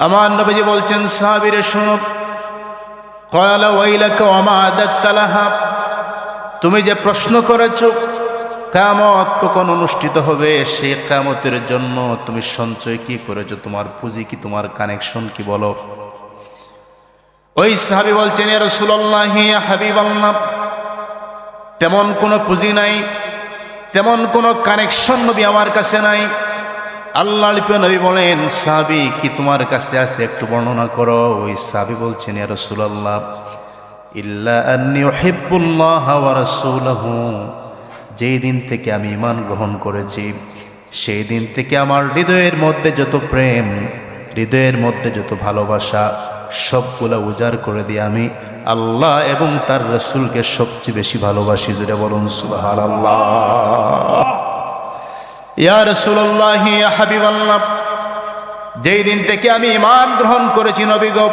আমার নবীজি বলছেন, সাহাবীরা শোনো, ক্বালা ওয়াইলাকা ওয়া মা আদাত্তা লাহা, তুমি যে প্রশ্ন করেছো কিয়ামত কখন অনুষ্ঠিত হবে, সেই কিয়ামতের জন্য তুমি সঞ্চয় কি করেছো, তোমার পুঁজি কি, তোমার কানেকশন কি, বলো। ওই সাহাবী বলছেন, ইয়া রাসূলুল্লাহ, ইয়া হাবিবাল্লাহ, তেমন কোনো পুঁজি নাই, তেমন কোনো কানেকশন নবী আমার কাছে নাই। আল্লাহর প্রিয় নবী বলেন, সাহাবী কি তোমার কাছে আছে, একটু বর্ণনা করো। ওই সাহাবী বলছেন, ইয়া রাসূলুল্লাহ, ইল্লা আন্নী উহিব্বুল্লাহ ওয়া রাসূলাহু, যেই দিন থেকে আমি ঈমান গ্রহণ করেছি সেই দিন থেকে আমার হৃদয়ের মধ্যে যত প্রেম, হৃদয়ের মধ্যে যত ভালোবাসা, সবগুলা উজাড় করে দিয়ে আমি আল্লাহ এবং তার রাসূলকে সবচেয়ে বেশি ভালোবাসি। জোরে বলুন সুবহানাল্লাহ। ইয়া রাসূলুল্লাহ, ইয়া হাবিবাল্লাহ, যেই দিন থেকে আমি ঈমান গ্রহণ করেছি নবী গো,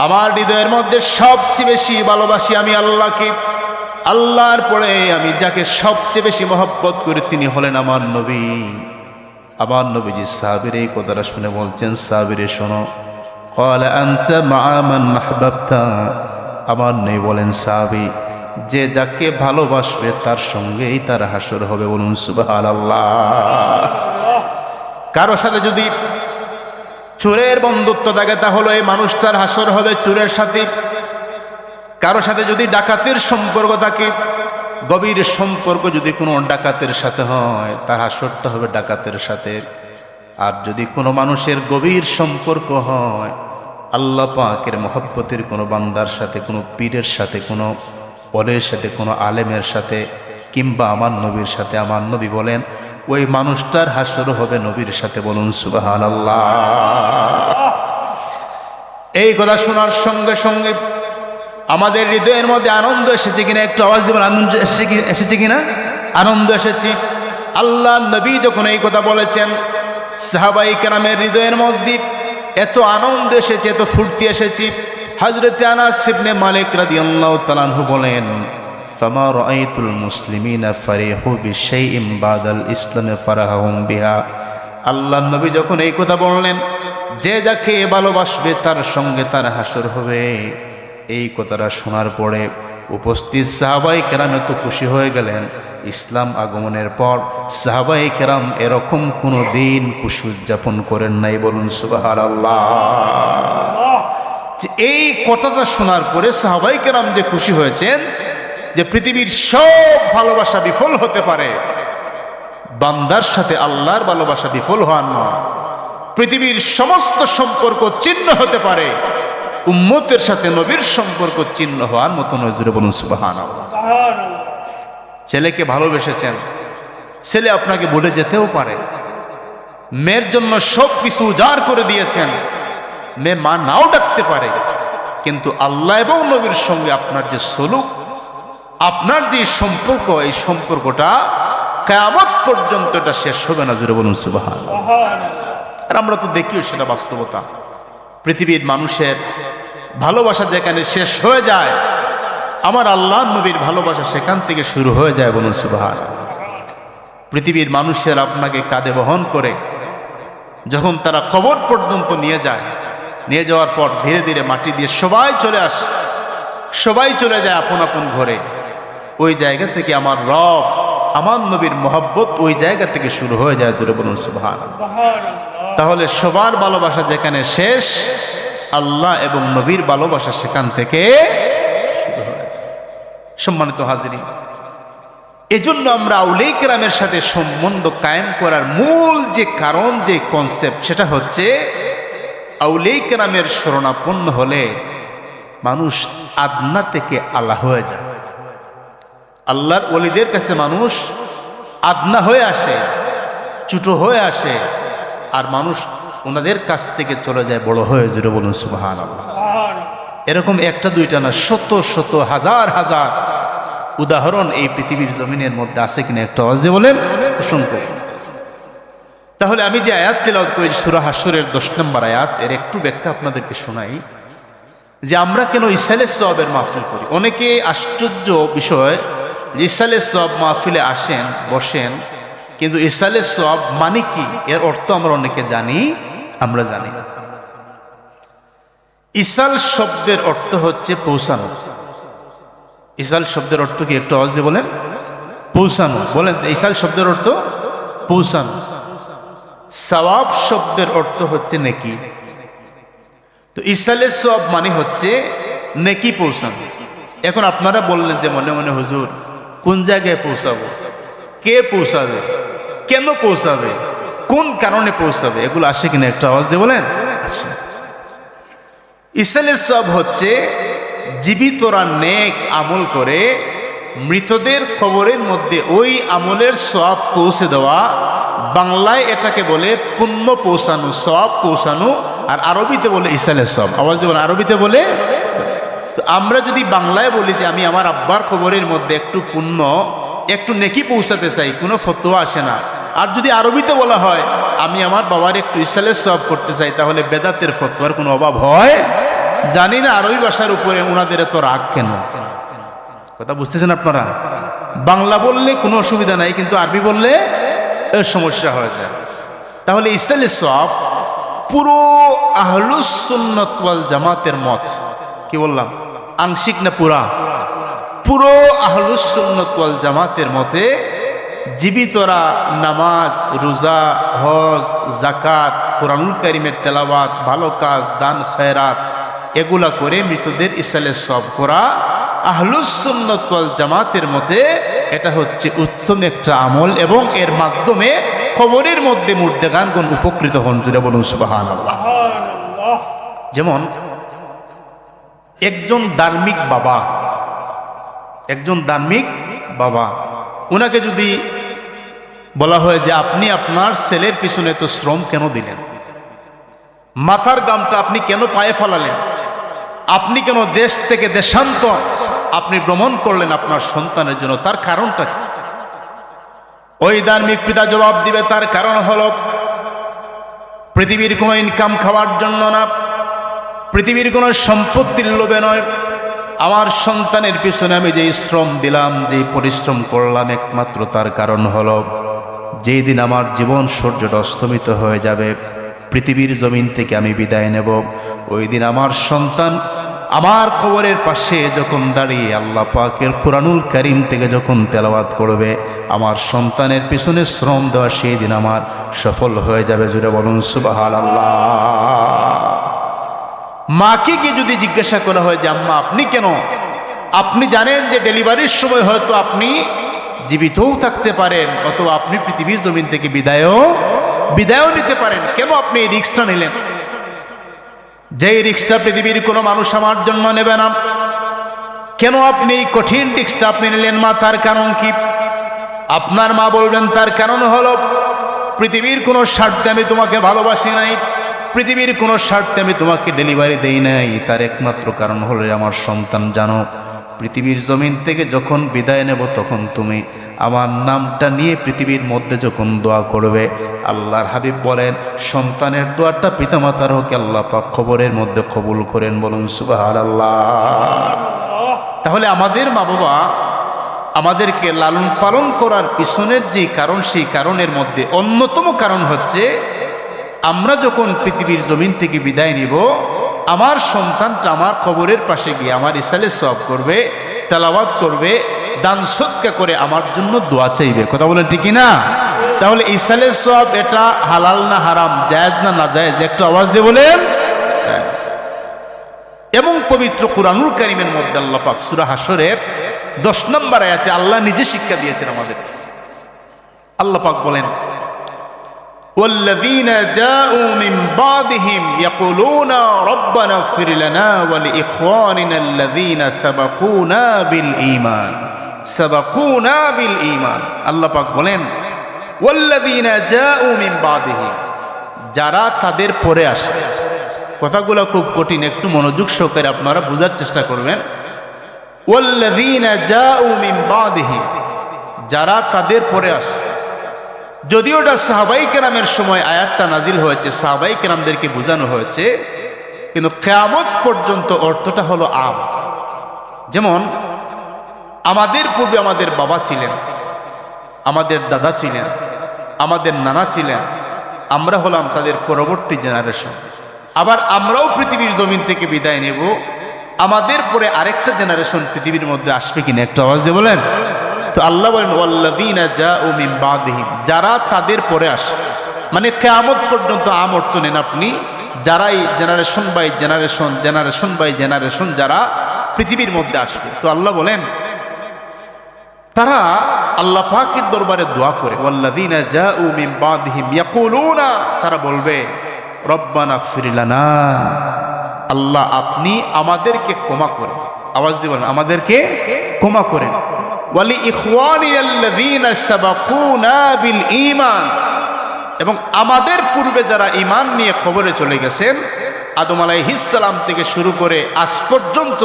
আমার হৃদয়ের মধ্যে সবচেয়ে বেশি ভালোবাসি আমি আল্লাহকে। আল্লাহর পরে আমি যাকে সবচেয়ে বেশি মহব্বত করি তিনি হলেন আমার নবী। আমার নবীজি সাহাবীর এই কথাটা শুনে বলছেন, সাহাবীরে শোনো, ক্বালা আনতা মা'a মান আহবাবতা, আমার নবী বলেন, সাহাবী যে যাকে ভালোবাসবে তার সঙ্গেই তার হাসর হবে। বলুন সুবহানাল্লাহ। কারো সাথে যদি চোরের বন্ধুত্ব থাকে তাহলে এই মানুষটার হাসর হবে চোরের সাথে। কারো সাথে যদি ডাকাতের সম্পর্ক থাকে, গভীর সম্পর্ক যদি কোনো ডাকাতের সাথে হয়, তার হাসরটা হবে ডাকাতের সাথে। আর যদি কোনো মানুষের গভীর সম্পর্ক হয় আল্লাহ পাকের মহব্বতের কোনো বান্দার সাথে, কোনো পীরের সাথে, কোনো ওলির সাথে, কোনো আলেমের সাথে, কিংবা আমার নবীর সাথে, আমার নবী বলেন ওই মানুষটার হাসর হবে নবীর সাথে। বলুন সুবহানাল্লাহ। এই কথা শোনার সঙ্গে সঙ্গে আমাদের হৃদয়ের মধ্যে আনন্দ এসেছে কিনা, একটু আওয়াজ দেবেন, আনন্দ এসেছে কিনা? আনন্দ এসেছে। আল্লাহ নবী যখন এই কথা বলেছেন, সাহাবায়ে কেরামের হৃদয়ের মধ্যে এত আনন্দ এসেছে, এত ফুর্তি এসেছে। হযরত আনাস ইবনে মালিক রাদিয়াল্লাহু তাআলা আনহু বলেন, ফামা রাআইতুল মুসলিমিনা ফারিহু বিশাইইন বাদাল ইসলামে ফারাহুম বিহা। আল্লাহ নবী যখন এই কথা বললেন, যে যাকে ভালোবাসবে তার সঙ্গে তার হাসর হবে, এই কথাটা শোনার পরে উপস্থিত সাহাবায়ে কেরাম এত খুশি হয়ে গেলেন। ইসলাম আগমনের পর সাহাবায়ে কেরাম এরকম কোনো দিন খুশি উদযাপন করেন নাই। বলুন সুবহানাল্লাহ। এই কথাটা শোনার পরে সাহাবায়ে কেরাম যে খুশি হয়েছেন, যে পৃথিবীর সব ভালোবাসা বিফল হতে পারে, বান্দার সাথে আল্লাহর ভালোবাসা বিফল হওয়ার নয়। পৃথিবীর সমস্ত সম্পর্ক ছিন্ন হতে পারে, উম্মতের সাথে নবীর সম্পর্ক ছিন্ন হওয়ার মতো নয়। জোরে বলুন সুবহানাল্লাহ। ছেলেকে ভালোবেসেছেন, ছেলে আপনাকে ভুলে যেতেও পারে। মেয়ের জন্য সব কিছু উজাড় করে দিয়েছেন, মেয়ে মা নাও ডাকতে পারে, কিন্তু আল্লাহ এবং নবীর সঙ্গে আপনার যে সলুক, আপনার যে সম্পর্ক, এই সম্পর্কটা কিয়ামত পর্যন্ত এটা শেষ হবে না। জোরে বলুন সুবহানাল্লাহ। আর আমরা তো দেখিও সেটা বাস্তবতা। পৃথিবীর মানুষের ভালোবাসা যেখানে শেষ হয়ে যায়, আমার আল্লাহ নবীর ভালোবাসা সেখান থেকে শুরু হয়ে যায়। বলুন সুবহানাল্লাহ। পৃথিবীর মানুষের আপনাকে কাঁধে বহন করে যখন তারা কবর পর্যন্ত নিয়ে যায়, নিয়ে যাওয়ার পর ধীরে ধীরে মাটি দিয়ে সবাই চলে আসে, সবাই চলে যায় আপন আপন ঘরে, ওই জায়গা থেকে আমার রব, আমার নবীর মহব্বত ওই জায়গা থেকে শুরু হয়ে যায়। জোরে বলুন সুবহানাল্লাহ। তাহলে সবার ভালোবাসা যেখানে শেষ, আল্লাহ এবং নবীর ভালোবাসা সেখান থেকে শুরু হয়ে যায়। সম্মানিত হাজিরিন, এজন্য আমরা আউলিয়া কেরামের সাথে সম্বন্ধ কায়েম করার মূল যে কারণ, যে কনসেপ্ট, সেটা হচ্ছে আউলিয়া কেরামের শরণাপন্ন হলে মানুষ আদনা থেকে আলা হয়ে যায়। আল্লাহর ওলিদের কাছে মানুষ আদনা হয়ে আসে, ছোট হয়ে আসে, আর মানুষ ওনাদের কাছ থেকে চলে যায় বড় হয়ে। জোরে বলুন সুবহানাল্লাহ। এরকম একটা দুইটা না, শত শত হাজার হাজার উদাহরণ এই পৃথিবীর জমিনের মধ্যে আছে কিনা একটা আওয়াজ দিয়ে বলেন। অসংখ্য। তাহলে আমি যে আয়াত তেলাওয়াত করেছি সূরা হাশরের 10 নম্বর আয়াত, এর একটু ব্যাখ্যা আপনাদেরকে শোনাই, যে আমরা কেন ইসালে সওয়াবের মাহফিল করি। অনেকে আশ্চর্য বিষয় যে ইসালে সওয়াব মাহফিলে আসেন, বসেন, কিন্তু ইসালে সওয়াব মানে কি, এর অর্থ আমরা অনেকে জানি, আমরা জানি না। ইসাল শব্দের অর্থ হচ্ছে পৌঁছানো। ইসাল শব্দের অর্থ কি একটু আওয়াজ দিয়ে বলেন? পৌঁছানো। বলেন ইসাল শব্দের অর্থ পৌঁছানো। সওয়াব শব্দের অর্থ হচ্ছে নেকি। তো ইসালের সওয়াব মানে হচ্ছে নেকি পৌঁছানো। এখন আপনারা বললেন যে মনে মনে হুজুর কোন জায়গায় পৌঁছাবো, কে পৌঁছাবে, কেন পৌঁছাবে, কোন কারণে পৌঁছাবে, এগুলো আসে কিনা একটু আওয়াজ দিয়ে বলেন। আসে। ইসালের সওয়াব হচ্ছে জীবিতরা নেক আমল করে মৃতদের কবরের মধ্যে ওই আমলের সওয়াব পৌঁছে দেওয়া। বাংলায় এটাকে বলে পুণ্য পৌঁছানো, সওয়াব পৌঁছানো, আর আরবিতে বলে ইসালের সওয়াব। আওয়াজ দিয়ে বলেন, আরবিতে বলে। তো আমরা যদি বাংলায় বলি যে আমি আমার আব্বার কবরের মধ্যে একটু পুণ্য, একটু নেকি পৌঁছাতে চাই, কোনো ফতোয়া আসে না। আর যদি আরবিতে বলা হয় আমি আমার বাবার একটু ইসালের সওয়াব করতে চাই, তাহলে বেদাতের ফতোয়ার কোনো অভাব হয়? জানি না আরবি ভাষার উপরে ওনাদের এত রাগ কেন, কথা বুঝতেছেন আপনারা? বাংলা বললে কোনো অসুবিধা নাই, কিন্তু আরবি বললে এর সমস্যা হয়ে যায়। তাহলে ইসালের সওয়াব পুরো আহলুস সুন্নাত ওয়াল জামাতের মত। কি বললাম? আংশিক না পুরা? পুরো আহলুস সুন্নাত ওয়াল জামাতের মতে জীবিতরা নামাজ, রোজা, হজ, যাকাত, কুরআনুল কারীমের তেলাওয়াত, ভালো কাজ, দান খয়রাত এগুলা করে মৃতদের ইসালের সওয়াব করা আহলুস সুন্নাত ওয়াল জামাতের মতে এটা হচ্ছে উত্তম একটা আমল, এবং এর মাধ্যমে কবরের মধ্যে মুর্দাগানগণ উপকৃত হন। জুড়ে বলুন সুবহানাল্লাহ। যেমন একজন ধার্মিক বাবা, ওনাকে যদি বলা হয় যে আপনি আপনার ছেলের পিছনে তো শ্রম কেন দিলেন, মাথার গামটা আপনি কেন পায়ে ফেলালেন, আপনি কেন দেশ থেকে দেশান্তর আপনি ভ্রমণ করলেন আপনার সন্তানের জন্য, তার কারণটা কি? ওই ধার্মিক পিতা জবাব দিবে তার কারণ হলো পৃথিবীর কোনো ইনকাম খাওয়ার জন্য না, পৃথিবীর কোনো সম্পত্তির লোভে নয়। আমার সন্তানের পিছনে আমি যেই শ্রম দিলাম, যেই পরিশ্রম করলাম, একমাত্র তার কারণ হলো যেই দিন আমার জীবন সূর্যটা অস্তমিত হয়ে যাবে, পৃথিবীর জমিন থেকে আমি বিদায় নেব, ওই দিন আমার সন্তান আমার কবরের পাশে যখন দাঁড়িয়ে আল্লাহ পাকের কুরআনুল কারীম থেকে যখন তেলাওয়াত করবে, আমার সন্তানের পিছনে শ্রম দেওয়া সেই দিন আমার সফল হয়ে যাবে। জুড়ে বলুন সুবহানাল্লাহ। মাকে গিয়ে যদি জিজ্ঞাসা করা হয় যে আম্মা আপনি কেন, আপনি জানেন যে ডেলিভারির সময় হয়তো আপনি জীবিতও থাকতে পারেন, অথবা আপনি পৃথিবীর জমিন থেকে বিদায়ও নিতে পারেন, কেন আপনি এই রিস্কটা নিলেন? যেই রিস্কটা পৃথিবীর কোনো মানুষ আমার জন্য নেবে না, কেন আপনি এই কঠিন রিস্কটা আপনি নিলেন? মা, তার কারণ কি? আপনার মা বলবেন তার কারণ হলো পৃথিবীর কোনো স্বার্থে আমি তোমাকে ভালোবাসি নাই, পৃথিবীর কোনো স্বার্থে আমি তোমাকে ডেলিভারি দেই নাই, তার একমাত্র কারণ হলো আমার সন্তান, জানো পৃথিবীর জমিন থেকে যখন বিদায় নেব তখন তুমি আমার নামটা নিয়ে পৃথিবীর মধ্যে যখন দোয়া করবে, আল্লাহর হাবিব বলেন সন্তানের দোয়াটা পিতামাতার হোক আল্লাহ পাক খবরের মধ্যে কবুল করেন। বলুন সুবহানাল্লাহ। তাহলে আমাদের মা বাবা আমাদেরকে লালন পালন করার পিছনের যে কারণ, সেই কারণের মধ্যে অন্যতম কারণ হচ্ছে আমরা যখন পৃথিবীর জমিন থেকে বিদায় নিব, আমার সন্তানটা আমার কবরের পাশে গিয়ে আমার ইসালের সওয়াব করবে, তেলাওয়াত করবে, দান সদকা করে আমার জন্য দোয়া চাইবে। কথা বলেন ঠিক না? তাহলে ইসালের সওয়াব এটা হালাল না হারাম, জায়েজ না নাজায়েজ, একটু আওয়াজ দিয়ে বলেন। এবং পবিত্র কুরআনুল কারীমের মধ্যে আল্লাহ পাক সূরা হাশরের 10 নম্বর আয়াতে আল্লাহ নিজে শিক্ষা দিয়েছেন আমাদের। আল্লাহ পাক বলেন والذين جاءوا من بعدهم يقولون ربنا اغفر لنا ولإخواننا الذين سبقونا بالإيمان আল্লাহ পাক বলেন والذين جاءوا من بعدهم, যারা তাদের পরে আসে। কথাগুলো খুব কঠিন, একটু মনোযোগ সহকারে আপনারা বোঝার চেষ্টা করবেন। والذين جاءوا من بعدهم, যারা তাদের পরে আসে। যদিও এটা সাহাবাই কেরামের সময় আয়াতটা নাজিল হয়েছে, সাহাবাই কেরামদেরকে বোঝানো হয়েছে, কিন্তু কিয়ামত পর্যন্ত অর্থটা হলো আম। যেমন আমাদের পূর্বে আমাদের বাবা ছিলেন, আমাদের দাদা ছিলেন, আমাদের নানা ছিলেন, আমরা হলাম তাদের পরবর্তী জেনারেশন। আবার আমরাও পৃথিবীর জমিন থেকে বিদায় নেব, আমাদের পরে আরেকটা জেনারেশন পৃথিবীর মধ্যে আসবে কিনা একটু আওয়াজ দিয়ে বলেন। তো আল্লাহ বলেন ওয়াল্লাযীনা জাউ মিন বাদিহিম, যারা তাদের পরে আসে, মানে কিয়ামত পর্যন্ত আমর্ত নেন আপনি, যারাই generation by generation generation by generation যারা পৃথিবীর মধ্যে আসবে, তো আল্লাহ বলেন তারা আল্লাহ পাকের দরবারে দোয়া করে, ওয়াল্লাযীনা জাউ মিন বাদিহিম ইয়াকুলুনা, তারা বলবে রব্বানা ইগফির লানা, আল্লাহ আপনি আমাদেরকে ক্ষমা করেন। আওয়াজ দিয়ে বলেন আমাদেরকে ক্ষমা করেন। ওয়ালি ইখওয়ানিনাল্লাযীনা সাবাকুনা বিল ঈমান, এবং আমাদের পূর্বে যারা ঈমান নিয়ে কবরে চলে গেছেন, আদম আলাইহিস সালাম থেকে শুরু করে আজ পর্যন্ত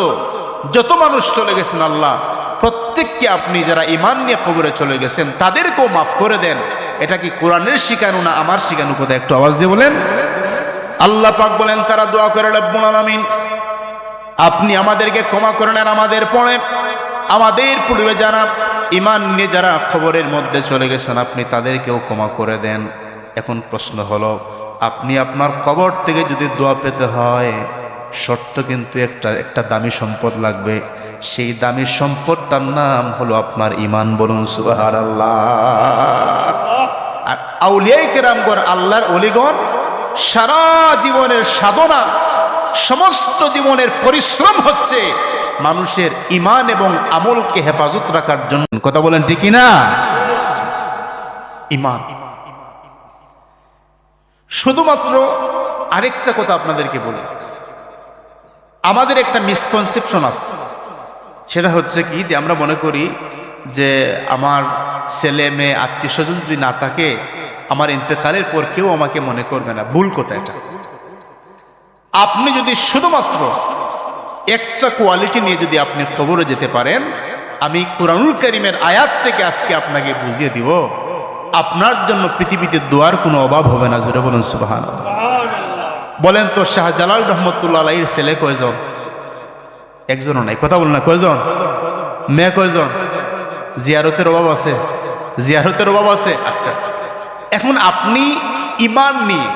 যত মানুষ চলে গেছেন, আল্লাহ প্রত্যেককে আপনি যারা ঈমান নিয়ে কবরে চলে গেছেন তাদেরকেও মাফ করে দেন। এটা কি কোরআনের শিখানো না আমার শিখানো কথা? একটু আওয়াজ দিয়ে বলেন। আল্লাহ পাক বলেন তারা দোয়া করে রব্বুল আলামিন আপনি আমাদেরকে ক্ষমা করে নেন, আমাদের পরে আমাদের পূর্বে যারা ঈমান নিয়ে যারা কবরের মধ্যে চলে গেছেন আপনি তাদেরকেও ক্ষমা করে দেন। এখন প্রশ্ন হলো, আপনি আপনার কবর থেকে যদি দোয়া পেতে হয়, শর্ত কিন্তু একটা দামি সম্পদ লাগবে। সেই দামি সম্পদটার নাম হলো আপনার ঈমান। বলুন সুবহানাল্লাহ। আর আউলিয়ায়ে কেরামগণ, আল্লাহর ওলিগণ সারা জীবনের সাধনা, সমস্ত জীবনের পরিশ্রম হচ্ছে মানুষের ঈমান এবং আমলকে হেফাজত রাখার জন্য। কথা বলেন ঠিক কি না? ঈমান। শুধুমাত্র আরেকটা কথা আপনাদেরকে বলি, আমাদের একটা মিসকনসেপশন আছে, সেটা হচ্ছে কি যে আমরা মনে করি যে আমার ছেলে মেয়ে আত্মীয় স্বজন যদি না থাকে আমার ইন্তেকালের পর কেউ আমাকে মনে করবে না। ভুল কথা এটা। আপনি যদি শুধুমাত্র একটা কোয়ালিটি নিয়ে যদি আপনি কবরে যেতে পারেন, আমি কুরআনুল কারীমের আয়াত থেকে আজকে আপনাকে বুঝিয়ে দিব, আপনার জন্য পৃথিবীতে দোয়ার কোনো অভাব হবে না। জোরে বলুন সুবহানাল্লাহ। বলেন তো শাহজালাল রহমতুল্লাহ আলাইহির ছেলে কয়জন? একজনও নাই। কথা বলুন না, কয়জন? মেয়ে কয়জন? জিয়ারতের অভাব আছে? জিয়ারতের অভাব আছে? আচ্ছা, এখন আপনি ঈমান নিয়ে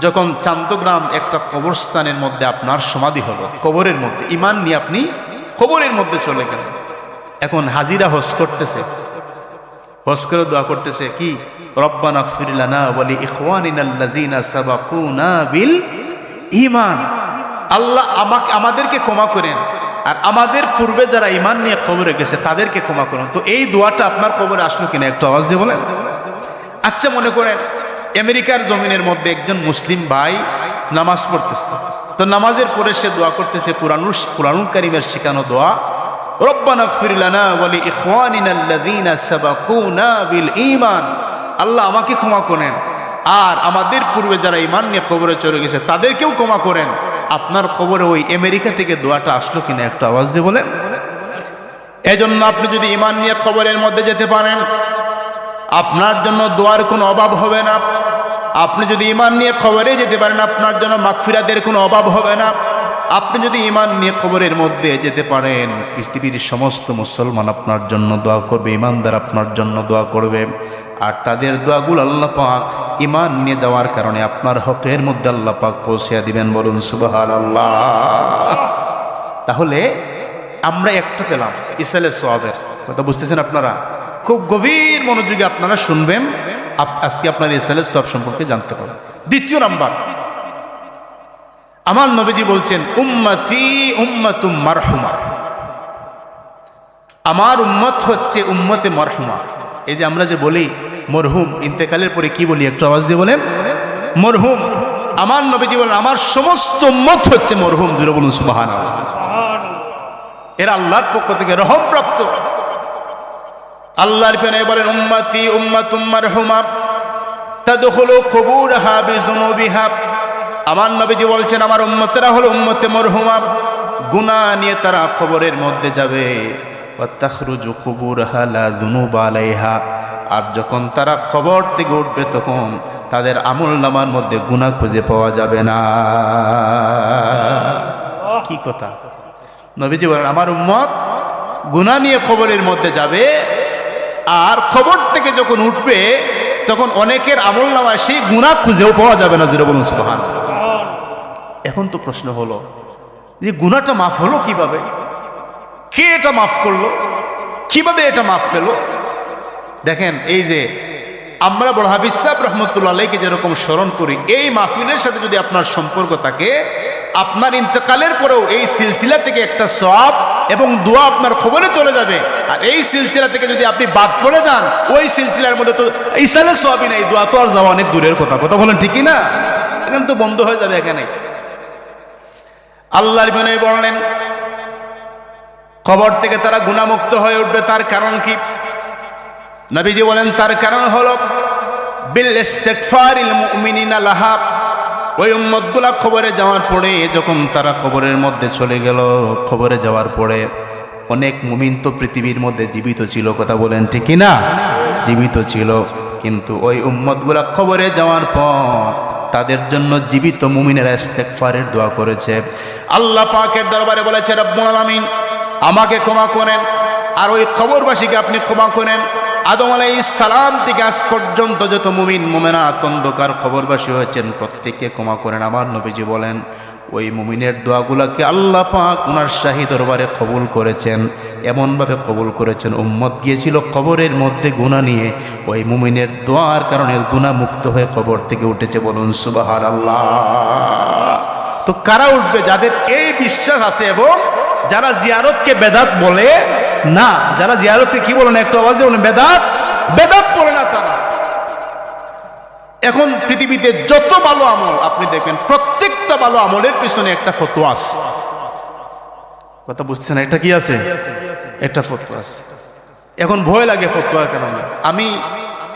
যখন চান্দগ্রাম একটা কবরস্থানের মধ্যে আপনার সমাধি হলো, কবরের মধ্যে ঈমান নিয়ে আপনি কবরের মধ্যে চলে গেলেন। এখন হাজিরা হজ করতেছে, হজ করে দোয়া করতেছে কি, রব্বানা ইগফির লানা ওয়া লি ইখওয়ানিনাল্লাযীনা সাবাকুনা বিল ঈমান, আল্লাহ আমাদেরকে ক্ষমা করেন আর আমাদের পূর্বে যারা ঈমান নিয়ে কবরে গেছে তাদেরকে ক্ষমা করুন। তো এই দোয়াটা আপনার কবরে আসলো কিনা একটু আওয়াজ দিয়ে বলেন। আচ্ছা, মনে করেন আমেরিকার জমিনের মধ্যে একজন মুসলিম ভাই নামাজ পড়তেছে, তো নামাজের পরে সে দোয়া করতেছে কুরআনুল কারীমের শিখানো দোয়া, রব্বানা ইগফির লানা ওয়া লি ইখওয়ানিনাল্লাযীনা সাবাকুনা বিল ঈমান, আল্লাহ আমাকে ক্ষমা করেন আর আমাদের পূর্বে যারা ঈমান নিয়ে কবরে চলে গেছে তাদেরকেও ক্ষমা করেন। আপনার কবরে ওই আমেরিকা থেকে দোয়াটা আসলো কিনা একটা আওয়াজ দিয়ে বলেন। এজন্য আপনি যদি ঈমান নিয়ে কবরের মধ্যে যেতে পারেন, আপনার জন্য দোয়ার কোনো অভাব হবে না। আপনি যদি ঈমান নিয়ে কবরে যেতে পারেন, আপনার জন্য মাগফিরাতের কোনো অভাব হবে না। আপনি যদি ঈমান নিয়ে কবরের মধ্যে যেতে পারেন, পৃথিবীর সমস্ত মুসলমান আপনার জন্য দোয়া করবে, ঈমানদার আপনার জন্য দোয়া করবে, আর তাদের দোয়াগুলো আল্লাহ পাক ঈমান নিয়ে যাওয়ার কারণে আপনার হকের মধ্যে আল্লাহ পাক পৌঁছে দিবেন। বলুন সুবহানাল্লাহ। তাহলে আমরা একটা পেলাম ইসালে সওয়াবের কথা, বুঝতেছেন আপনারা? খুব গভীর মনোযোগে আপনারা শুনবেন, আজকে আপনার ইসালে সওয়াব সম্পর্কে জানতে পারবেন। দ্বিতীয় নাম্বার, আমার নবীজি বলছেন উম্মতি উম্মাতুম মারহুমা, আমার উম্মত হচ্ছে উম্মতে মারহুমা। এই যে আমরা যে বলি মরহুম, ইন্তেকালের পরে কি বলি একটু আওয়াজ দিয়ে বলেন, মরহুম। আমার নবীজি বলেন আমার সমস্ত উম্মত হচ্ছে মরহুম। জোরে বলুন সুবহানাল্লাহ। এরা আল্লাহর পক্ষ থেকে রহম প্রাপ্ত। আল্লাহর পেনে বলেন উম্মতি উম্মাতুম মারহুমা তাদখুলু কুবুরহা বিযুনুবিহা। আমার নবীজি বলছেন আমার উম্মতেরা হলো উম্মতে মরহুমা, গুনাহ নিয়ে তারা কবরের মধ্যে যাবে। ওয়া তাখরুজু কুবুরহা লা যুনুবা আলাইহা, আর যখন তারা কবর থেকে উঠবে তখন তাদের আমলনামার মধ্যে গুনাহ খুঁজে পাওয়া যাবে না। কি কথা! নবীজি বলেন আমার উম্মত গুনাহ নিয়ে কবরের মধ্যে যাবে, আর কবর থেকে যখন উঠবে তখন অনেকের আমলনামায় সেই গুনাহ খুঁজেও পাওয়া যাবে না। জোরে বলুন সুবহানাল্লাহ। এখন তো প্রশ্ন হলো যে গুনাহটা মাফ হলো কিভাবে? কে এটা মাফ করলো? কিভাবে এটা মাফ পেল? দেখেন, এই যে আমরা বড় হাফিজ সাহেব রহমতুল্লাহ আলাইহিকে যেরকম স্মরণ করি, এই মাহফিলের সাথে যদি আপনার সম্পর্ক থাকে, আপনার ইন্তেকালের পরেও এই সিলসিলা থেকে একটা সওয়াব এবং দোয়া আপনার খবরে চলে যাবে। আর এই সিলসিলা থেকে যদি আপনি বাদ পড়ে যান, ওই সিলসিলার মধ্যে তো ইসালে সওয়াবই নাই, দোয়া তো আর যাওয়া অনেক দূরের কথা। কথা বলেন ঠিকই না? এখানে তো বন্ধ হয়ে যাবে। এখানে আল্লাহর বিনয় বললেন কবর থেকে তারা গুনাহমুক্ত হয়ে উঠবে। তার কারণ কি? নবীজি বলেন তার কারণ হলো বিল ইস্তিগফারিল মুমিনিনা লাহা। ওই উম্মতগুলা খবরে যাওয়ার পরে, যখন তারা খবরের মধ্যে চলে গেল, খবরে যাওয়ার পরে অনেক মুমিন তো পৃথিবীর মধ্যে জীবিত ছিল। কথা বলেন ঠিক না? জীবিত ছিল, কিন্তু ওই উম্মতগুলা খবরে যাওয়ার পর তাদের জন্য জীবিত মুমিনেরা ইস্তিগফারের দোয়া করেছে। আল্লাহ পাকের দরবারে বলেছে, রব্বুল আলামিন আমাকে ক্ষমা করেন, আর ওই কবরবাসীকে আপনি ক্ষমা করেন। আদম আলাইহিস সালাম থেকে আজ পর্যন্ত যত মুমিন মুমিনাত অন্ধকার খবরবাসী হয়েছেন, প্রত্যেককে ক্ষমা করেন। আমার নবীজি বলেন ওই মুমিনের দোয়াগুলোকে আল্লাহ পাক ওনার শাহী দরবারে কবুল করেছেন। এমনভাবে কবুল করেছেন, উম্মত গিয়েছিল কবরের মধ্যে গুনাহ নিয়ে, ওই মুমিনের দোয়ার কারণে গুনাহ মুক্ত হয়ে কবর থেকে উঠেছে। বলুন সুবহানাল্লাহ। তো কারা উঠবে? যাদের এই বিশ্বাস আছে এবং যারা জিয়ারতকে বেদাত বলে না। যারা জিয়ারতকে কি বলে না, একটু আওয়াজ দিয়ে বলেন, বেদাত। বেদাত বলে না তারা। এখন পৃথিবীতে যত ভালো আমল আপনি দেখবেন, প্রত্যেকটা ভালো আমলের পিছনে একটা ফতোয়া আছে। কথা বুঝছেন? এটা কি আছে? একটা ফতোয়া আছে। এখন ভয় লাগে ফতোয়ার কারণে। আমি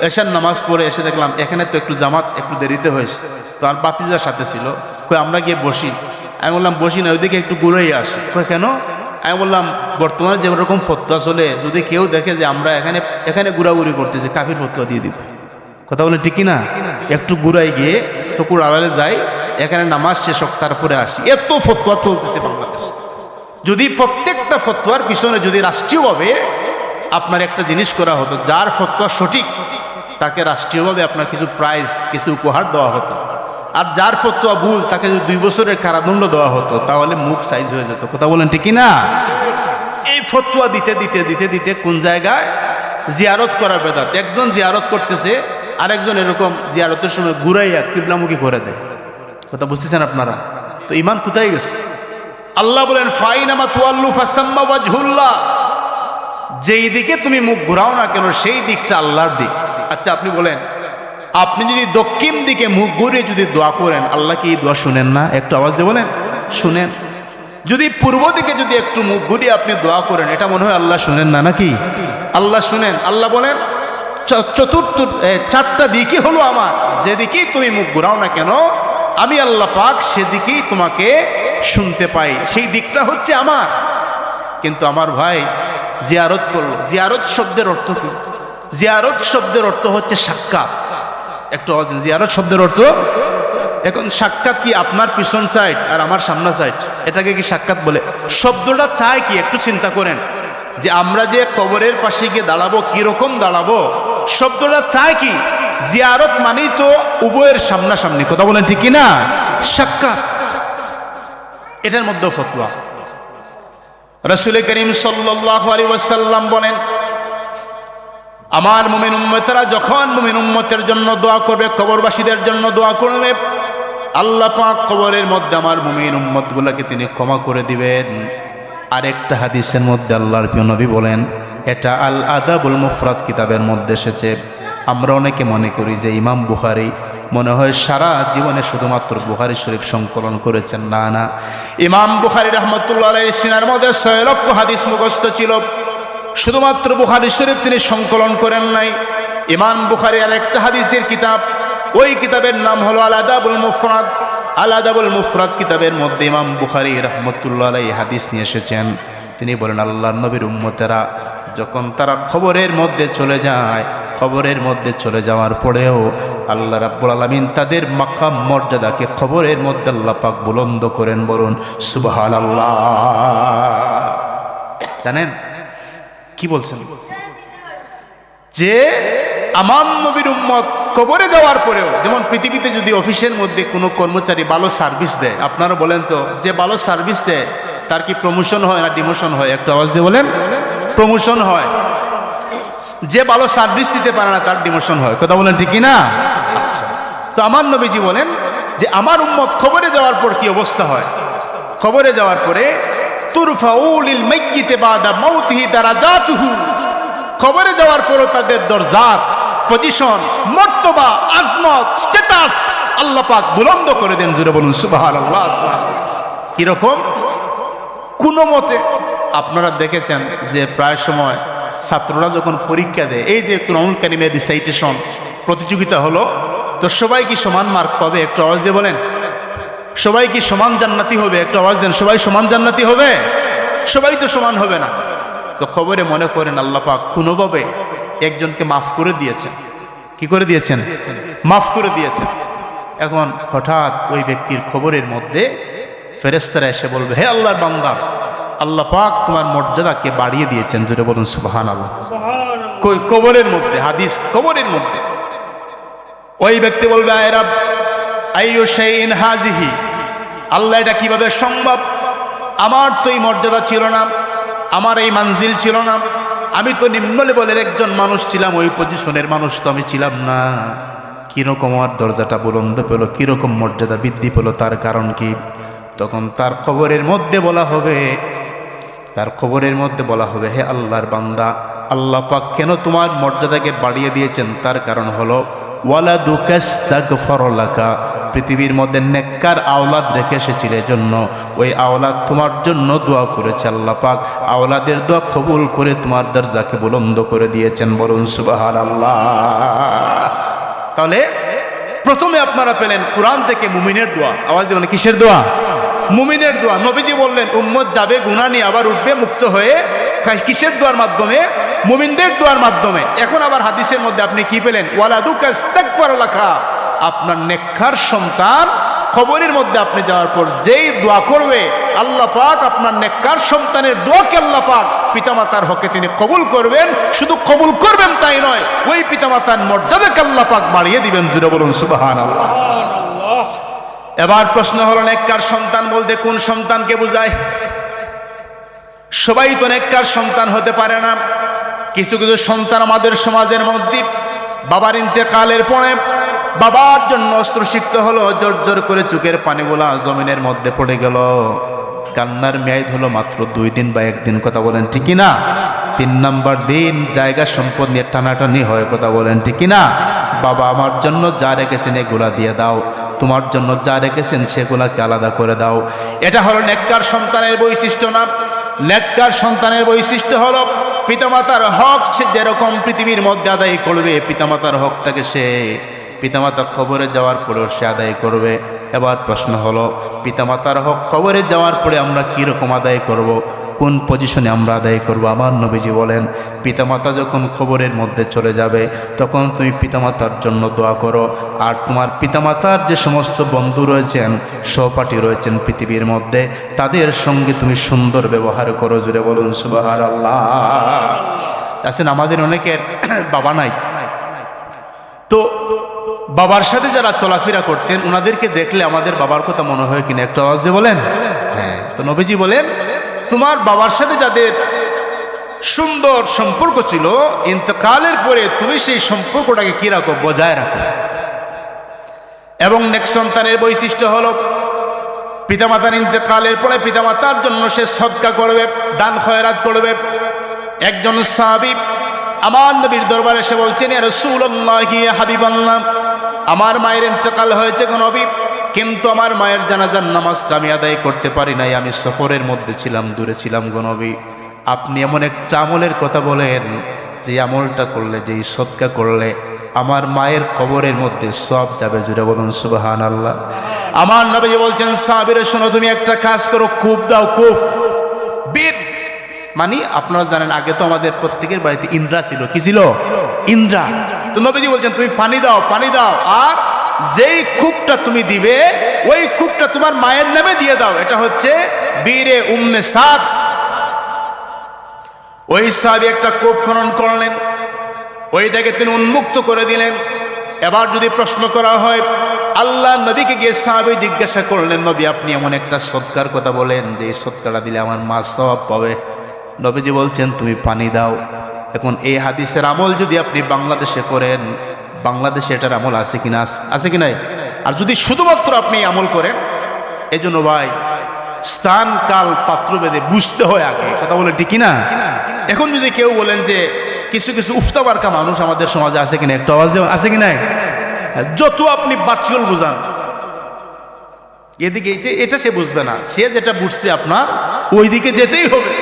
এশার নামাজ পড়ে এসে দেখলাম এখানে তো একটু জামাত একটু দেরিতে হয়েছে, তো আর বাতিজার সাথে ছিল, কই আমরা গিয়ে বসি। আমি বললাম বসি না, ওইদিকে একটু ঘুরেই আসি। কই কেন? আমি বললাম বর্তমানে যেরকম ফতোয়া চলে, যদি কেউ দেখে যে আমরা এখানে এখানে ঘুরাঘুরি করতেছি, কাফির ফতোয়া দিয়ে দিব। কথা বলে ঠিক না? একটু ঘুরাই গিয়ে চকুর আড়ালে যাই, এখানে নামাজ শেষ হোক, তারপরে আসি। এত ফতোয়া চলতেছে বাংলাদেশ। যদি প্রত্যেকটা ফতোয়ার পিছনে যদি রাষ্ট্রীয়ভাবে আপনার একটা জিনিস করা হতো, যার ফতোয়া সঠিক তাকে রাষ্ট্রীয়ভাবে আপনার কিছু প্রাইজ, কিছু উপহার দেওয়া হতো, আর যার ফতোয়া ভুল তাকে যদি 2 বছরের কারাদণ্ড দেওয়া হতো, তাহলে মুখ সাইজ হয়ে যেত। কথা বলেন ঠিক না? এই ফতোয়া দিতে দিতে দিতে দিতে কোন জায়গায় জিয়ারত করার বেদাত। একজন জিয়ারত করতেছে, আরেকজন এরকম জিয়ারতের সময় ঘুরাইয়া কিবলামুখী করে দেয়। কথা বুঝতেছেন আপনারা? তো ঈমান কোথায় গেছে? আল্লাহ বলেন ফাইনামা তুয়াল্লু ফাসাম্মা ওয়াজহুল্লাহ। যেই দিকে তুমি মুখ ঘুরাও না কেন, সেই দিকটা আল্লাহর দিক। আচ্ছা আপনি বলেন, আপনি যদি দক্ষিণ দিকে মুখ ঘুরিয়ে যদি দোয়া করেন, আল্লাহ কি এই দোয়া শুনেন না? একটু আওয়াজ দিয়ে বলেন, শুনেন। যদি পূর্ব দিকে যদি একটু মুখ ঘুরিয়ে আপনি দোয়া করেন, এটা মনে হয় আল্লাহ শুনেন না নাকি? আল্লাহ শুনেন। আল্লাহ বলেন চারটা দিকই হলো আমার, যেদিকেই তুমি মুখ ঘুরাও না কেন আমি আল্লাহ পাক সেদিকেই তোমাকে শুনতে পাই, সেই দিকটা হচ্ছে আমার। কিন্তু আমার ভাই জিয়ারত করলো। জিয়ারত শব্দের অর্থ কি? জিয়ারত শব্দের অর্থ হচ্ছে সাক্ষাৎ। একটু জিয়ারত শব্দের অর্থ, এখন সাক্ষাৎ কি আপনার পিছন সাইড আর আমার সামনা সাইড, এটাকে কি সাক্ষাৎ বলে? শব্দটা চায় কি? একটু চিন্তা করেন যে আমরা যে কবরের পাশে গিয়ে দাঁড়াবো, কিরকম দাঁড়াবো, শব্দটা চায় কি? জিয়ারত মানেই তো উভয়ের সামনাসামনি। কথা বলেন ঠিক কিনা? সাক্ষাৎ, এটার মধ্যে ফতোয়া। রাসূল করিম সাল্লাল্লাহু আলাইহি ওয়াসাল্লাম বলেন, আমার মুমিন উম্মতেরা যখন মুমিন উম্মতের জন্য দোয়া করবে, কবরবাসীদের জন্য দোয়া করবে, আল্লাহ পাক কবরের মধ্যে আমার মুমিন উম্মতগুলোকে তিনি ক্ষমা করে দিবেন। আরেকটা হাদিসের মধ্যে আল্লাহর প্রিয় নবী বলেন, এটা আল আদাবুল মুফরাদ কিতাবের মধ্যে এসেছে। আমরা অনেকে মনে করি যে ইমাম বুখারী মনে হয় সারা জীবনে শুধুমাত্র বুখারী শরীফ সংকলন করেছেন। না না, ইমাম বুখারী রাহমাতুল্লাহ আলাইহির সিনার মধ্যে 6 লক্ষ হাদিস মুখস্থ ছিল। শুধুমাত্র বুখারী শরীফ তিনি সংকলন করেন নাই। ইমাম বুখারী আরেকটা হাদিসের কিতাব, ওই কিতাবের নাম হলো আল আদাবুল মুফরাদ। আল আদাবুল মুফরাদ কিতাবের মধ্যে ইমাম বুখারী রাহমাতুল্লাহ আলাইহি হাদিস নিয়ে এসেছেন। তিনি বলেন, আল্লাহর নবীর উম্মতেরা যখন তারা খবরের মধ্যে চলে যায়, খবরের মধ্যে চলে যাওয়ার পরেও আল্লাহ রাব্বুল আলামিন তাদের মাকাম মর্যাদাকে খবরের মধ্যে আল্লাহ পাক বুলন্দ করেন। বলুন সুবহানাল্লাহ। জানেন কি বলছেন? যে আমার নবীর উম্মত কবরে যাওয়ার পরেও, যেমন পৃথিবীতে যদি অফিসের মধ্যে কোনো কর্মচারী ভালো সার্ভিস দেয়, আপনারা বলেন তো, যে ভালো সার্ভিস দেয় তার কি প্রমোশন হয় না ডিমোশন হয়? একটু আওয়াজ দিয়ে বলেন। প্রমোশন হয়। যে ভালো সার্ভিস দিতে পারে না তার ডিমোশন হয়। কথা বলেন ঠিক কি না? আচ্ছা, তো আমার নবীজি বলেন যে আমার উম্মত কবরে যাওয়ার পর কি অবস্থা হয়? কবরে যাওয়ার পরে তুরফাউলিল মাইয়িতি বাদা মাউতিহি দারাজাতুহু, কবরে যাওয়ার পরও তাদের দরজাত, পজিশন, মর্তবা, আজমত, স্ট্যাটাস আল্লাহ পাক বুলন্দ করে দেন। জুড়ে বলুন সুবহানাল্লাহ। কিরকম? কোনো মতে আপনারা দেখেছেন যে প্রায় সময় ছাত্ররা যখন পরীক্ষা দেয়, এই যে কোরআনুল কারীমের রিসাইটেশন প্রতিযোগিতা হলো, তো সবাই কি সমান মার্ক পাবে? একটু আওয়াজ দিয়ে বলেন। সবাই কি সমান জান্নাতি হবে? একটু আওয়াজ দেন। সবাই সমান জান্নাতি হবে? সবাই তো সমান হবে না। তো খবরে মনে করেন আল্লাহ পাক কোনোভাবে একজনকে মাফ করে দিয়েছেন। কি করে দিয়েছেন? মাফ করে দিয়েছেন। এখন হঠাৎ ওই ব্যক্তির খবরের মধ্যে ফেরেশতারা এসে বলবে, হে আল্লাহর বান্দা, আল্লাহ পাক তোমার মর্যাদাকে বাড়িয়ে দিয়েছেন। জোরে বলুন সুবহানাল্লাহ। কই? কবরের মধ্যে। হাদিস, কবরের মধ্যে। ওই ব্যক্তি বলবে, আয় রব, আইয়ু শাইইন হাযিহি, আল্লাহ এটা কিভাবে সম্ভব? আমার তো এই মর্যাদা ছিল না, আমার এই মানজিল ছিল না, আমি তো নিম্ন লেভেলের একজন মানুষ ছিলাম, ওই পজিশনের মানুষ তো আমি ছিলাম না। কিরকম আমার দরজাটা বুলন্দ পেল, কিরকম মর্যাদা বৃদ্ধি পেল, তার কারণ কি? তখন তার কবরের মধ্যে বলা হবে, তার কবরের মধ্যে বলা হবে, হে আল্লাহর বান্দা, আল্লাহ পাক কেন তোমার মর্যাদাকে বাড়িয়ে দিয়েছেন? তার কারণ হলো ওয়ালাদুকা ইস্তাগফারা লাকা, পৃথিবীর মধ্যে নেককার আওলাদ রেখে এসেছিল, এজন্য ওই আওলাদ তোমার জন্য দোয়া করেছে। আল্লাহ পাক আওলাদের দোয়া কবুল করে তোমার দরজাকে বুলন্দ করে দিয়েছেন। বলুন সুবহানাল্লাহ। তাহলে প্রথমে আপনারা পেলেন কোরআন থেকে মুমিনের দোয়া। আওয়াজ দিবেন। কিসের দোয়া? মুমিনের দোয়া। নবীজি বললেন উম্মত যাবে গুনাহ নিয়ে, আবার উঠবে মুক্ত হয়ে। কিসের দোয়ার মাধ্যমে? মুমিনদের দোয়ার মাধ্যমে। এখন আবার হাদিসের মধ্যে আপনি কি পেলেন? ওয়ালাদুকা ইস্তাগফারা লাকা, আপনার নেককার সন্তান কবরের মধ্যে আপনি যাওয়ার পর যেই দোয়া করবে, আল্লাহ পাক আপনার নেককার সন্তানের দোয়াকে আল্লাহ পাক পিতামাতার হকে তিনি কবুল করবেন। শুধু কবুল করবেন তাই নয়, ওই পিতামাতার মর্যাদাকে আল্লাহ পাক বাড়িয়ে দিবেন। জুড়ে বলুন সুবহানাল্লাহ। এবার প্রশ্ন হলো, নেককার সন্তান বলতে কোন সন্তানকে বোঝায়? সবাই তো নেককার সন্তান হতে পারে না। কিছু কিছু সন্তান আমাদের সমাজের মধ্যে বাবার ইন্তেকালের পরে বাবার জন্য অস্ত্র সিক্ত হলো, জোর জোর করে চোখের পানিগুলা জমিনের মধ্যে পড়ে গেল। কান্নার মেয়াদ হলো মাত্র 2 দিন বা 1 দিন। কথা বলেন ঠিক না? 3 নাম্বার দিন জায়গা সম্পদ নিয়ে টানাটানি হয়। কথা বলেন ঠিক না? বাবা আমার জন্য যা রেখেছেন এগুলা দিয়ে দাও, তোমার জন্য যা রেখেছেন সেগুলাকে আলাদা করে দাও। এটা হলো নেককার সন্তানের বৈশিষ্ট্য না। নেককার সন্তানের বৈশিষ্ট্য হলো পিতামাতার হক সে যেরকম পৃথিবীর মধ্যে আদায় করবে, পিতামাতার হকটাকে সে পিতামাতার কবরে যাওয়ার পরেও সে আদায় করবে। এবার প্রশ্ন হলো, পিতামাতার হক কবরে যাওয়ার পরে আমরা কীরকম আদায় করব? কোন পজিশনে আমরা আদায় করব? আমার নবীজি বলেন, পিতামাতা যখন কবরের মধ্যে চলে যাবে তখন তুমি পিতামাতার জন্য দোয়া করো, আর তোমার পিতামাতার যে সমস্ত বন্ধু রয়েছেন, সহপাঠী রয়েছেন পৃথিবীর মধ্যে, তাদের সঙ্গে তুমি সুন্দর ব্যবহার করো। জুড়ে বলুন সুবহানাল্লাহ। আছেন আমাদের অনেকের বাবা নাই, তো বাবার সাথে যারা চলাফেরা করতেন ওনাদেরকে দেখলে আমাদের বাবার কথা মনে হয় কিনা? একটু আওয়াজ দিয়ে বলেন। হ্যাঁ, তো নবীজি বলেন, তোমার বাবার সাথে যাদের সুন্দর সম্পর্ক ছিল, ইন্তেকালের পরে তুমি সেই সম্পর্কটাকে কি রাখো? বজায় রাখো। এবং নেক্সট সন্তানের বৈশিষ্ট্য হলো পিতামাতার ইন্তেকালের পরে পিতামাতার জন্য সে সদকা করবে, দান খয়রাত করবে। একজন সাহাবী আমার নবীর দরবারে এসে বলছেন, ইয়া রাসূলুল্লাহ, ইয়া হাবিবাল্লাহ, আমার মায়ের ইন্তেকাল হয়েছে গো নবী, কিন্তু আমার মায়ের জানাজার নামাজটা আমি আদায় করতে পারি নাই, আমি সফরের মধ্যে ছিলাম, দূরে ছিলাম গো নবী। আপনি এমন একটা আমলের কথা বলেন যে আমলটা করলে, যেই সদকা করলে আমার মায়ের কবরের মধ্যে সব যাবে। জুড়ে বলুন সুবহানাল্লাহ। আমার নবী বলছেন, সাহাবীরা শোনো, তুমি একটা কাজ করো, কূপ দাও। কূপ বীর মানে আপনারা জানেন আগে তো আমাদের প্রত্যেকের বাড়িতে ইন্দ্রা ছিল। কি ছিল? ইন্দ্রা। তো নবীজি বলছেন তুমি পানি দাও, পানি দাও, আর যেই কূপটা তুমি দিবে ওই কূপটা তোমার মায়ের নামে দিয়ে দাও। এটা হচ্ছে বীরে উম্মে সাদ। ওই সাহাবী একটা কূপ খনন করলেন, ওইটাকে তিনি উন্মুক্ত করে দিলেন। এবার যদি প্রশ্ন করা হয়, আল্লাহ নবীকে গিয়ে সাহাবী জিজ্ঞাসা করলেন, নবী আপনি এমন একটা সদকার কথা বলেন যে এই সদকাটা দিলে আমার মা সওয়াব পাবে। নবীজি বলছেন তুমি পানি দাও। এখন এই হাদিসের আমল যদি আপনি বাংলাদেশে করেন, বাংলাদেশে এটার আমল আছে কিনা, আছে কি নাই? আর যদি শুধুমাত্র আপনি আমল করেন, এই জন্য ভাই স্থান কাল পাত্র ভেদে বুঝতে হয় আগে, কথা বলে ঠিক না? এখন যদি কেউ বলেন যে কিছু কিছু উফতাবারকা মানুষ আমাদের সমাজে আছে কিনা, একটা আওয়াজ দেওয়া আছে কি নাই? যত আপনি বাচ্চল বুঝান এদিকে এটা সে বুঝবে না, সে যেটা বুঝছে আপনার ওই দিকে যেতেই হবে।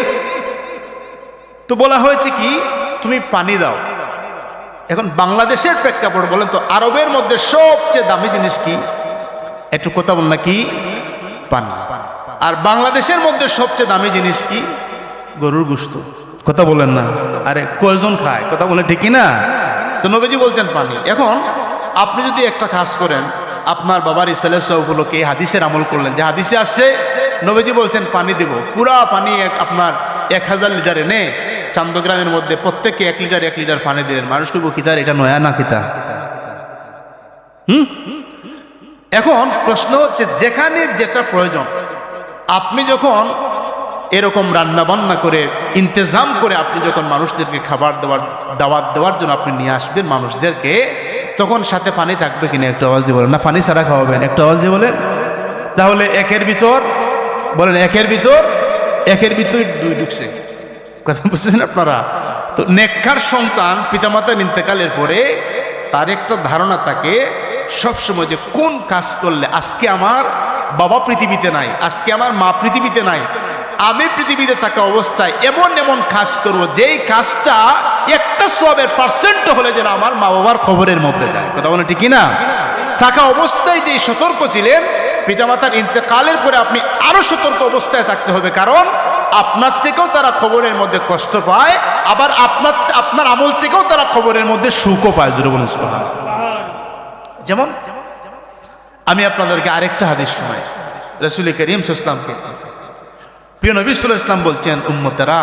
তো বলা হয়েছে কি তুমি পানি দাও। এখন বাংলাদেশের প্রেক্ষাপট বলেন তো, আরবের মধ্যে সবচেয়ে দামি জিনিস কি? একটু কথা বল না, কি? পানি। আর বাংলাদেশের মধ্যে সবচেয়ে দামি জিনিস কি? গরুর গোশত। কথা বলেন না, আরে কয়জন খায়? কথা বলে ঠিক না? তো নবীজি বলছেন পানি। এখন আপনি যদি একটা কাজ করেন, আপনার বাবার ইসালের সবগুলোকে হাদিসের আমল করলেন, যে হাদিসে আসছে নবীজি বলছেন পানি দেব, পুরা পানি আপনার 1000 লিটার এনে চান্দগ্রামের মধ্যে প্রত্যেককে 1 লিটার পানি দিলেন, মানুষ কইব কিতার এটা নয়া না কিতা? এখন প্রশ্ন হচ্ছে যেখানে যেটা প্রয়োজন, আপনি যখন এরকম রান্না বান্না করে ইন্তজাম করে আপনি যখন মানুষদেরকে খাবার দাওয়াত দেওয়ার জন্য আপনি নিয়ে আসবেন মানুষদেরকে, তখন সাথে পানি থাকবে কিনা একটা আওয়াজ দিয়ে বলেন না? পানি ছাড়া খাওয়াবেন, একটা আওয়াজ দিয়ে বলেন। তাহলে একের ভিতর বলেন, একের ভিতর 2 ঢুকছে। কথা বুঝছেন আপনারা? তো নেককার সন্তান পিতামাতার ইন্তেকালের পরে তার একটা ধারণা থাকে সবসময় যে কোন কাজ করলে, আজকে আমার বাবা পৃথিবীতে নাই, আজকে আমার মা পৃথিবীতে নাই, আমি পৃথিবীতে থাকা অবস্থায় এমন এমন কাজ করব যেই কাজটা একটা সওয়াবের % হলে যেন আমার মা বাবার খবরের মধ্যে যায়। কথা বলে ঠিক না? থাকা অবস্থায় যেই সতর্ক ছিলেন, পিতামাতার ইন্তেকালের পরে আপনি আরো সতর্ক অবস্থায় থাকতে হবে, কারণ আপনার থেকেও তারা খবরের মধ্যে কষ্ট পায়, আবার আপনার আমল থেকেও তারা খবরের মধ্যে সুখও পায়। জোরে বলুন সুবহানাল্লাহ। যেমন আমি আপনাদেরকে আরেকটা হাদিস শোনাই, রাসূল করিম সাল্লাল্লাহু আলাইহি ওয়াসাল্লামকে। প্রিয় নবী সাল্লাল্লাহু আলাইহি ওয়াসাল্লাম বলছেন, উম্মতেরা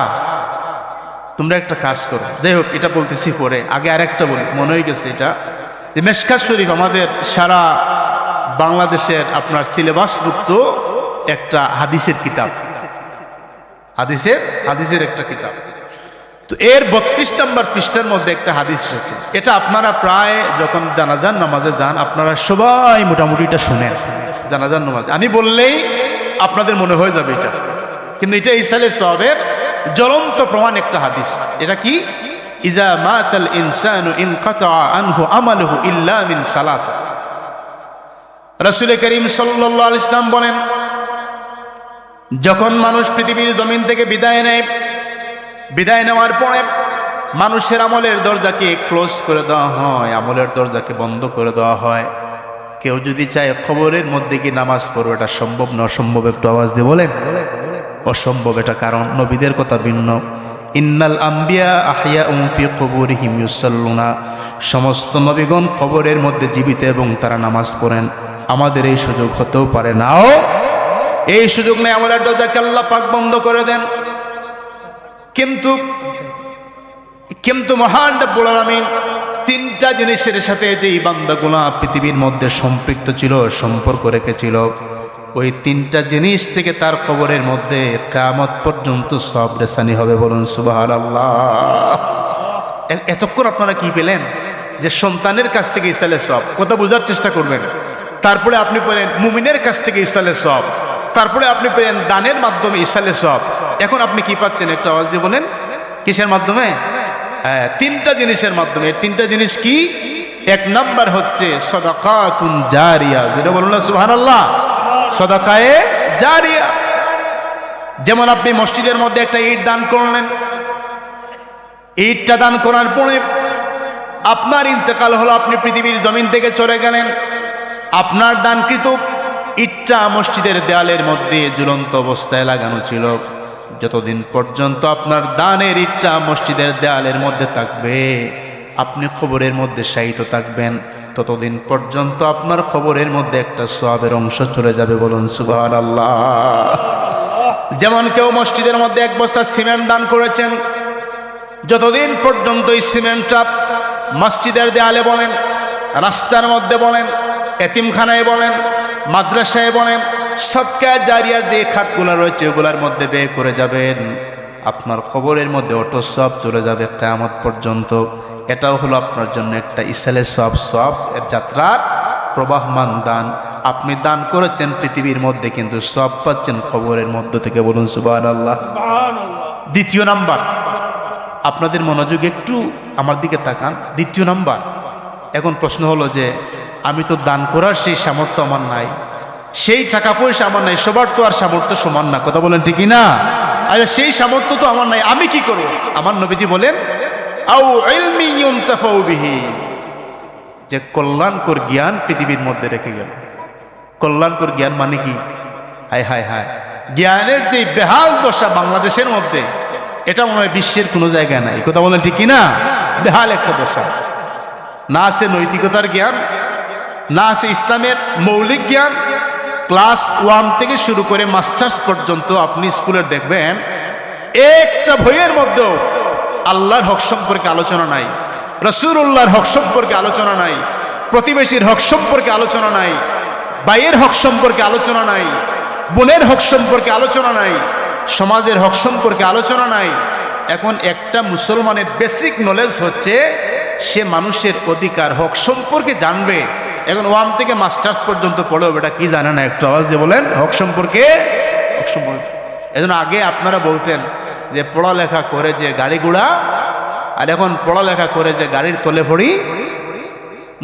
তোমরা একটা কাজ করো। যাই হোক, এটা বলতেছি পরে, আগে আরেকটা বলি, মনে হয়ে গেছে এটা, যে মেশকাত শরীফ আমাদের সারা বাংলাদেশের আপনার সিলেবাসভুক্ত একটা হাদিসের কিতাব, হাদিসের একটা কিতাব। তো এর 32 নম্বর পৃষ্ঠার মধ্যে একটা হাদিস রয়েছে। এটা আপনারা প্রায় যখন জানাজার নামাজে যান, আপনারা সবাই মোটামুটি এটা শুনেন। জানাজার নামাজ আমি বললেই আপনাদের মনে হয়ে যাবে এটা, কিন্তু এটা ইসালে সওয়াবের জ্বলন্ত প্রমাণ একটা হাদিস। এটা কি? ইজা মাতাল ইনসানু ইনকাতা আনহু আমালুহু ইল্লা মিন সালাস। রাসূল করিম সাল্লাল্লাহু আলাইহি ওয়াসাল্লাম বলেন, যখন মানুষ পৃথিবীর জমিন থেকে বিদায় নেয়, বিদায় নেওয়ার পরে মানুষের আমলের দরজাকে ক্লোজ করে দেওয়া হয়, আমলের দরজাকে বন্ধ করে দেওয়া হয়। কেউ যদি চায় কবরের মধ্যে কি নামাজ পড়বে, এটা সম্ভব না? অসম্ভব? একটু আওয়াজ দিয়ে বলেন অসম্ভব। এটা কারণ নবীদের কথা ভিন্ন। ইন্নাল আম্বিয়া আহইয়াউম ফি কুবুরিহিম ইউসাল্লুনা, সমস্ত নবীগণ কবরের মধ্যে জীবিত এবং তারা নামাজ পড়েন। আমাদের এই সুযোগ হতেও পারে নাও, এই সুযোগ নেই, আমলের দরজাকে আল্লাহ পাক বন্ধ করে দেন। কিন্তু মহান রব্বুল আলামিন 3টা জিনিসের সাথে যে বান্দাগুলো পৃথিবীর মধ্যে সম্পৃক্ত ছিল, সম্পর্ক রেখেছিল, ওই 3টা জিনিস থেকে তার কবরের মধ্যে কিয়ামত পর্যন্ত সব রেসানি হবে। বলুন সুবহানাল্লাহ। এতক্ষণ আপনারা কি পেলেন? যে সন্তানের কাছ থেকে ইসালে সব, কথা বোঝার চেষ্টা করবেন। তারপরে আপনি পেলেন মুমিনের কাছ থেকে ইসালে সব, তারপরে আপনি পেলেন দানের মাধ্যমে ইসালে সব। এখন আপনি কি পাচ্ছেন? একটা আওয়াজ দিয়ে বলেন, কিসের মাধ্যমে? হ্যাঁ, 3টা জিনিসের মাধ্যমে। 3টা জিনিস কি? 1 নাম্বার হচ্ছে সাদাকাতুন জারিয়া। যেটা বলুন না সুবহানাল্লাহ, সাদাকায়ে জারিয়া। যেমন আপনি মসজিদের মধ্যে একটা ইট দান করলেন, ইটটা দান করার পরে আপনার ইন্তেকাল হলো, আপনি পৃথিবীর জমিন থেকে চলে গেলেন, আপনার দানকৃত ইটটা মসজিদের দেয়ালের মধ্যে ঝুলন্ত অবস্থায় লাগানো ছিল। যতদিন পর্যন্ত আপনার দানের ইটটা মসজিদের দেয়ালের মধ্যে থাকবে, আপনি খবরের মধ্যে শায়িত থাকবেন, ততদিন পর্যন্ত আপনার খবরের মধ্যে একটা সওয়াবের অংশ চলে যাবে। বলুন সুবহানাল্লাহ। যেমন কেউ মসজিদের মধ্যে 1 বস্তা সিমেন্ট দান করেছেন, যতদিন পর্যন্ত এই সিমেন্টটা মসজিদের দেয়ালে বলেন রাস্তার মধ্যে বলেন, এতিমখানায় বলেন, মাদ্রাসায় বলেন, সদকা জারিয়ার যে খাতগুলো রয়েছে ওগুলোর মধ্যে ব্যয় করে যাবেন। আপনার কবরের মধ্যে অটো সব চলে যাবে কিয়ামত পর্যন্ত। এটাও হলো আপনার জন্য একটা ইসালে সব এর যাত্রার প্রবাহমান দান। আপনি দান করেছেন পৃথিবীর মধ্যে, কিন্তু সব পাচ্ছেন কবরের মধ্য থেকে। বলুন সুবহানাল্লাহ। দ্বিতীয় নাম্বার, আপনাদের মনোযোগ একটু আমার দিকে তাকান। দ্বিতীয় নাম্বার, এখন প্রশ্ন হলো যে আমি তো দান করার সেই সামর্থ্য আমার নাই, সেই টাকা পয়সা আমার নাই। সবার তো আর সামর্থ্য সমান না, কথা বলেন ঠিক না? আচ্ছা, সেই সামর্থ্য তো আমার নাই, আমি কি করব? আমার নবীজি বলেন, আও ইলমি ইউনতাফাউ বিহি, যে কল্যাণকর জ্ঞান পৃথিবীর মধ্যে রেখে গেল। কল্যাণকর জ্ঞান মানে কি? হায় হায় হায়, জ্ঞানের যে বেহাল দশা বাংলাদেশের মধ্যে, এটা মনে হয় বিশ্বের কোনো জায়গায় নাই, কথা বলেন ঠিক কিনা? বেহাল একটা দশা। না আছে নৈতিকতার জ্ঞান, না আছে ইসলামের মৌলিক জ্ঞান। ক্লাস 1 থেকে শুরু করে মাস্টার্স পর্যন্ত আপনি স্কুলের দেখবেন, একটা বইয়ের মধ্যেও আল্লাহর হক সম্পর্কে আলোচনা নাই, রাসূলুল্লাহর হক সম্পর্কে আলোচনা নাই, প্রতিবেশীর হক সম্পর্কে আলোচনা নাই, ভাইয়ের হক সম্পর্কে আলোচনা নাই, বোনের হক সম্পর্কে আলোচনা নাই, সমাজের হক সম্পর্কে আলোচনা নাই। এখন একটা মুসলমানের বেসিক নলেজ হচ্ছে সে মানুষের অধিকার হক সম্পর্কে জানবে। এখন 1 থেকে মাস্টার্স পর্যন্ত পড়েও এটা কি জানে না? একটু আওয়াজ দিয়ে বলেন, হক সম্পর্কে। হক সম্পর্কে এজন্য আগে আপনারা বলতেন যে পড়ালেখা করে যে গাড়ি ঘোড়া, আর এখন পড়ালেখা করে যে গাড়ির তলে পড়ি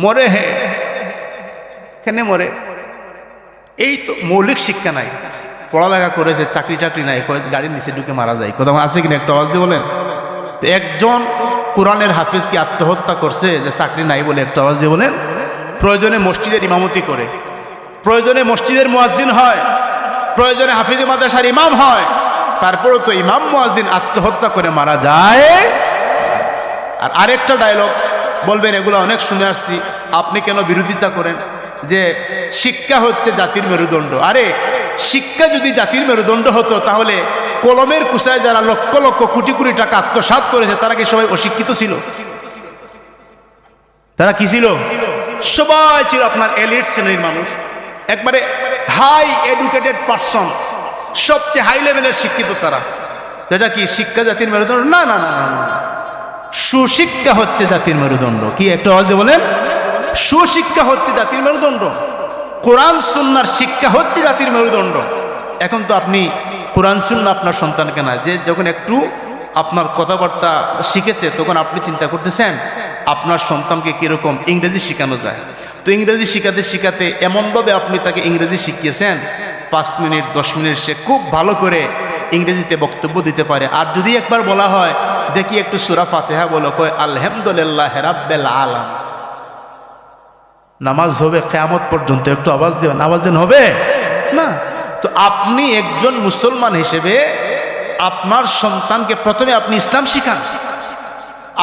মরে। হে কেন মরে? এই তো মৌলিক শিক্ষা নাই। পড়ালেখা করেছে, চাকরি টাকরি নাই, গাড়ির নিচে ঢুকে মারা যায়। কথা আছে কিনা? একটু আওয়াজ দিয়ে বলেন। তো একজন কোরআনের হাফেজ কি আত্মহত্যা করছে যে চাকরি নাই বলে? একটু আওয়াজ দিয়ে বলেন। প্রয়োজনে মসজিদের ইমামতি করে, প্রয়োজনে মসজিদের মুয়াজ্জিন হয়, প্রয়োজনে হাফিজ মাদ্রাসার ইমাম হয়, তারপরেও তো ইমাম মুয়াজ্জিন আত্মহত্যা করে মারা যায়। আর আরেকটা ডায়লগ বলবেন, এগুলো অনেক শুনে আসছি, আপনি কেন বিরোধিতা করেন যে শিক্ষা হচ্ছে জাতির মেরুদণ্ড? আরে শিক্ষা যদি জাতির মেরুদণ্ড হতো, তাহলে কলমের কুশায় যারা লক্ষ লক্ষ কোটি কোটি টাকা আত্মসাৎ করেছে তারা কি সবাই অশিক্ষিত ছিল? তারা কি ছিল? সবাই ছিল আপনার এলিট শ্রেণীর মানুষ, একবারে হাই এডুকেটেড পারসন, সবচেয়ে হাই লেভেলের শিক্ষিত তারা। এটা কি শিক্ষা জাতির মেরুদণ্ড? না না না না, সুশিক্ষা হচ্ছে জাতির মেরুদণ্ড। কি একটু আওয়াজে বলেন। সুশিক্ষা হচ্ছে জাতির মেরুদণ্ড, কোরআন সুন্নাহর শিক্ষা হচ্ছে জাতির মেরুদণ্ড। এখন তো আপনি কোরআন সুন্নাহ আপনার সন্তানকে না, যে যখন একটু আপনার কথাবার্তা শিখেছে তখন আপনি চিন্তা করতেছেন আপনার সন্তানকে কিরকম ইংরেজি শেখানো যায়। তো ইংরেজি শিখাতে শিখাতে এমনভাবে আপনি তাকে ইংরেজি শিখিয়েছেন 5 মিনিট 10 মিনিট সে খুব ভালো করে ইংরেজিতে বক্তব্য দিতে পারে। আর যদি একবার বলা হয় দেখি একটু সূরা ফাতিহা বলো, কয় আলহামদুলিল্লাহ রাব্বিল আলামিন, নামাজ হবে কিয়ামত পর্যন্ত। একটু আওয়াজ দিবেন, আওয়াজ দেন, হবে না? তো আপনি একজন মুসলমান হিসেবে আপনার সন্তানকে প্রথমে আপনি ইসলাম শিখান,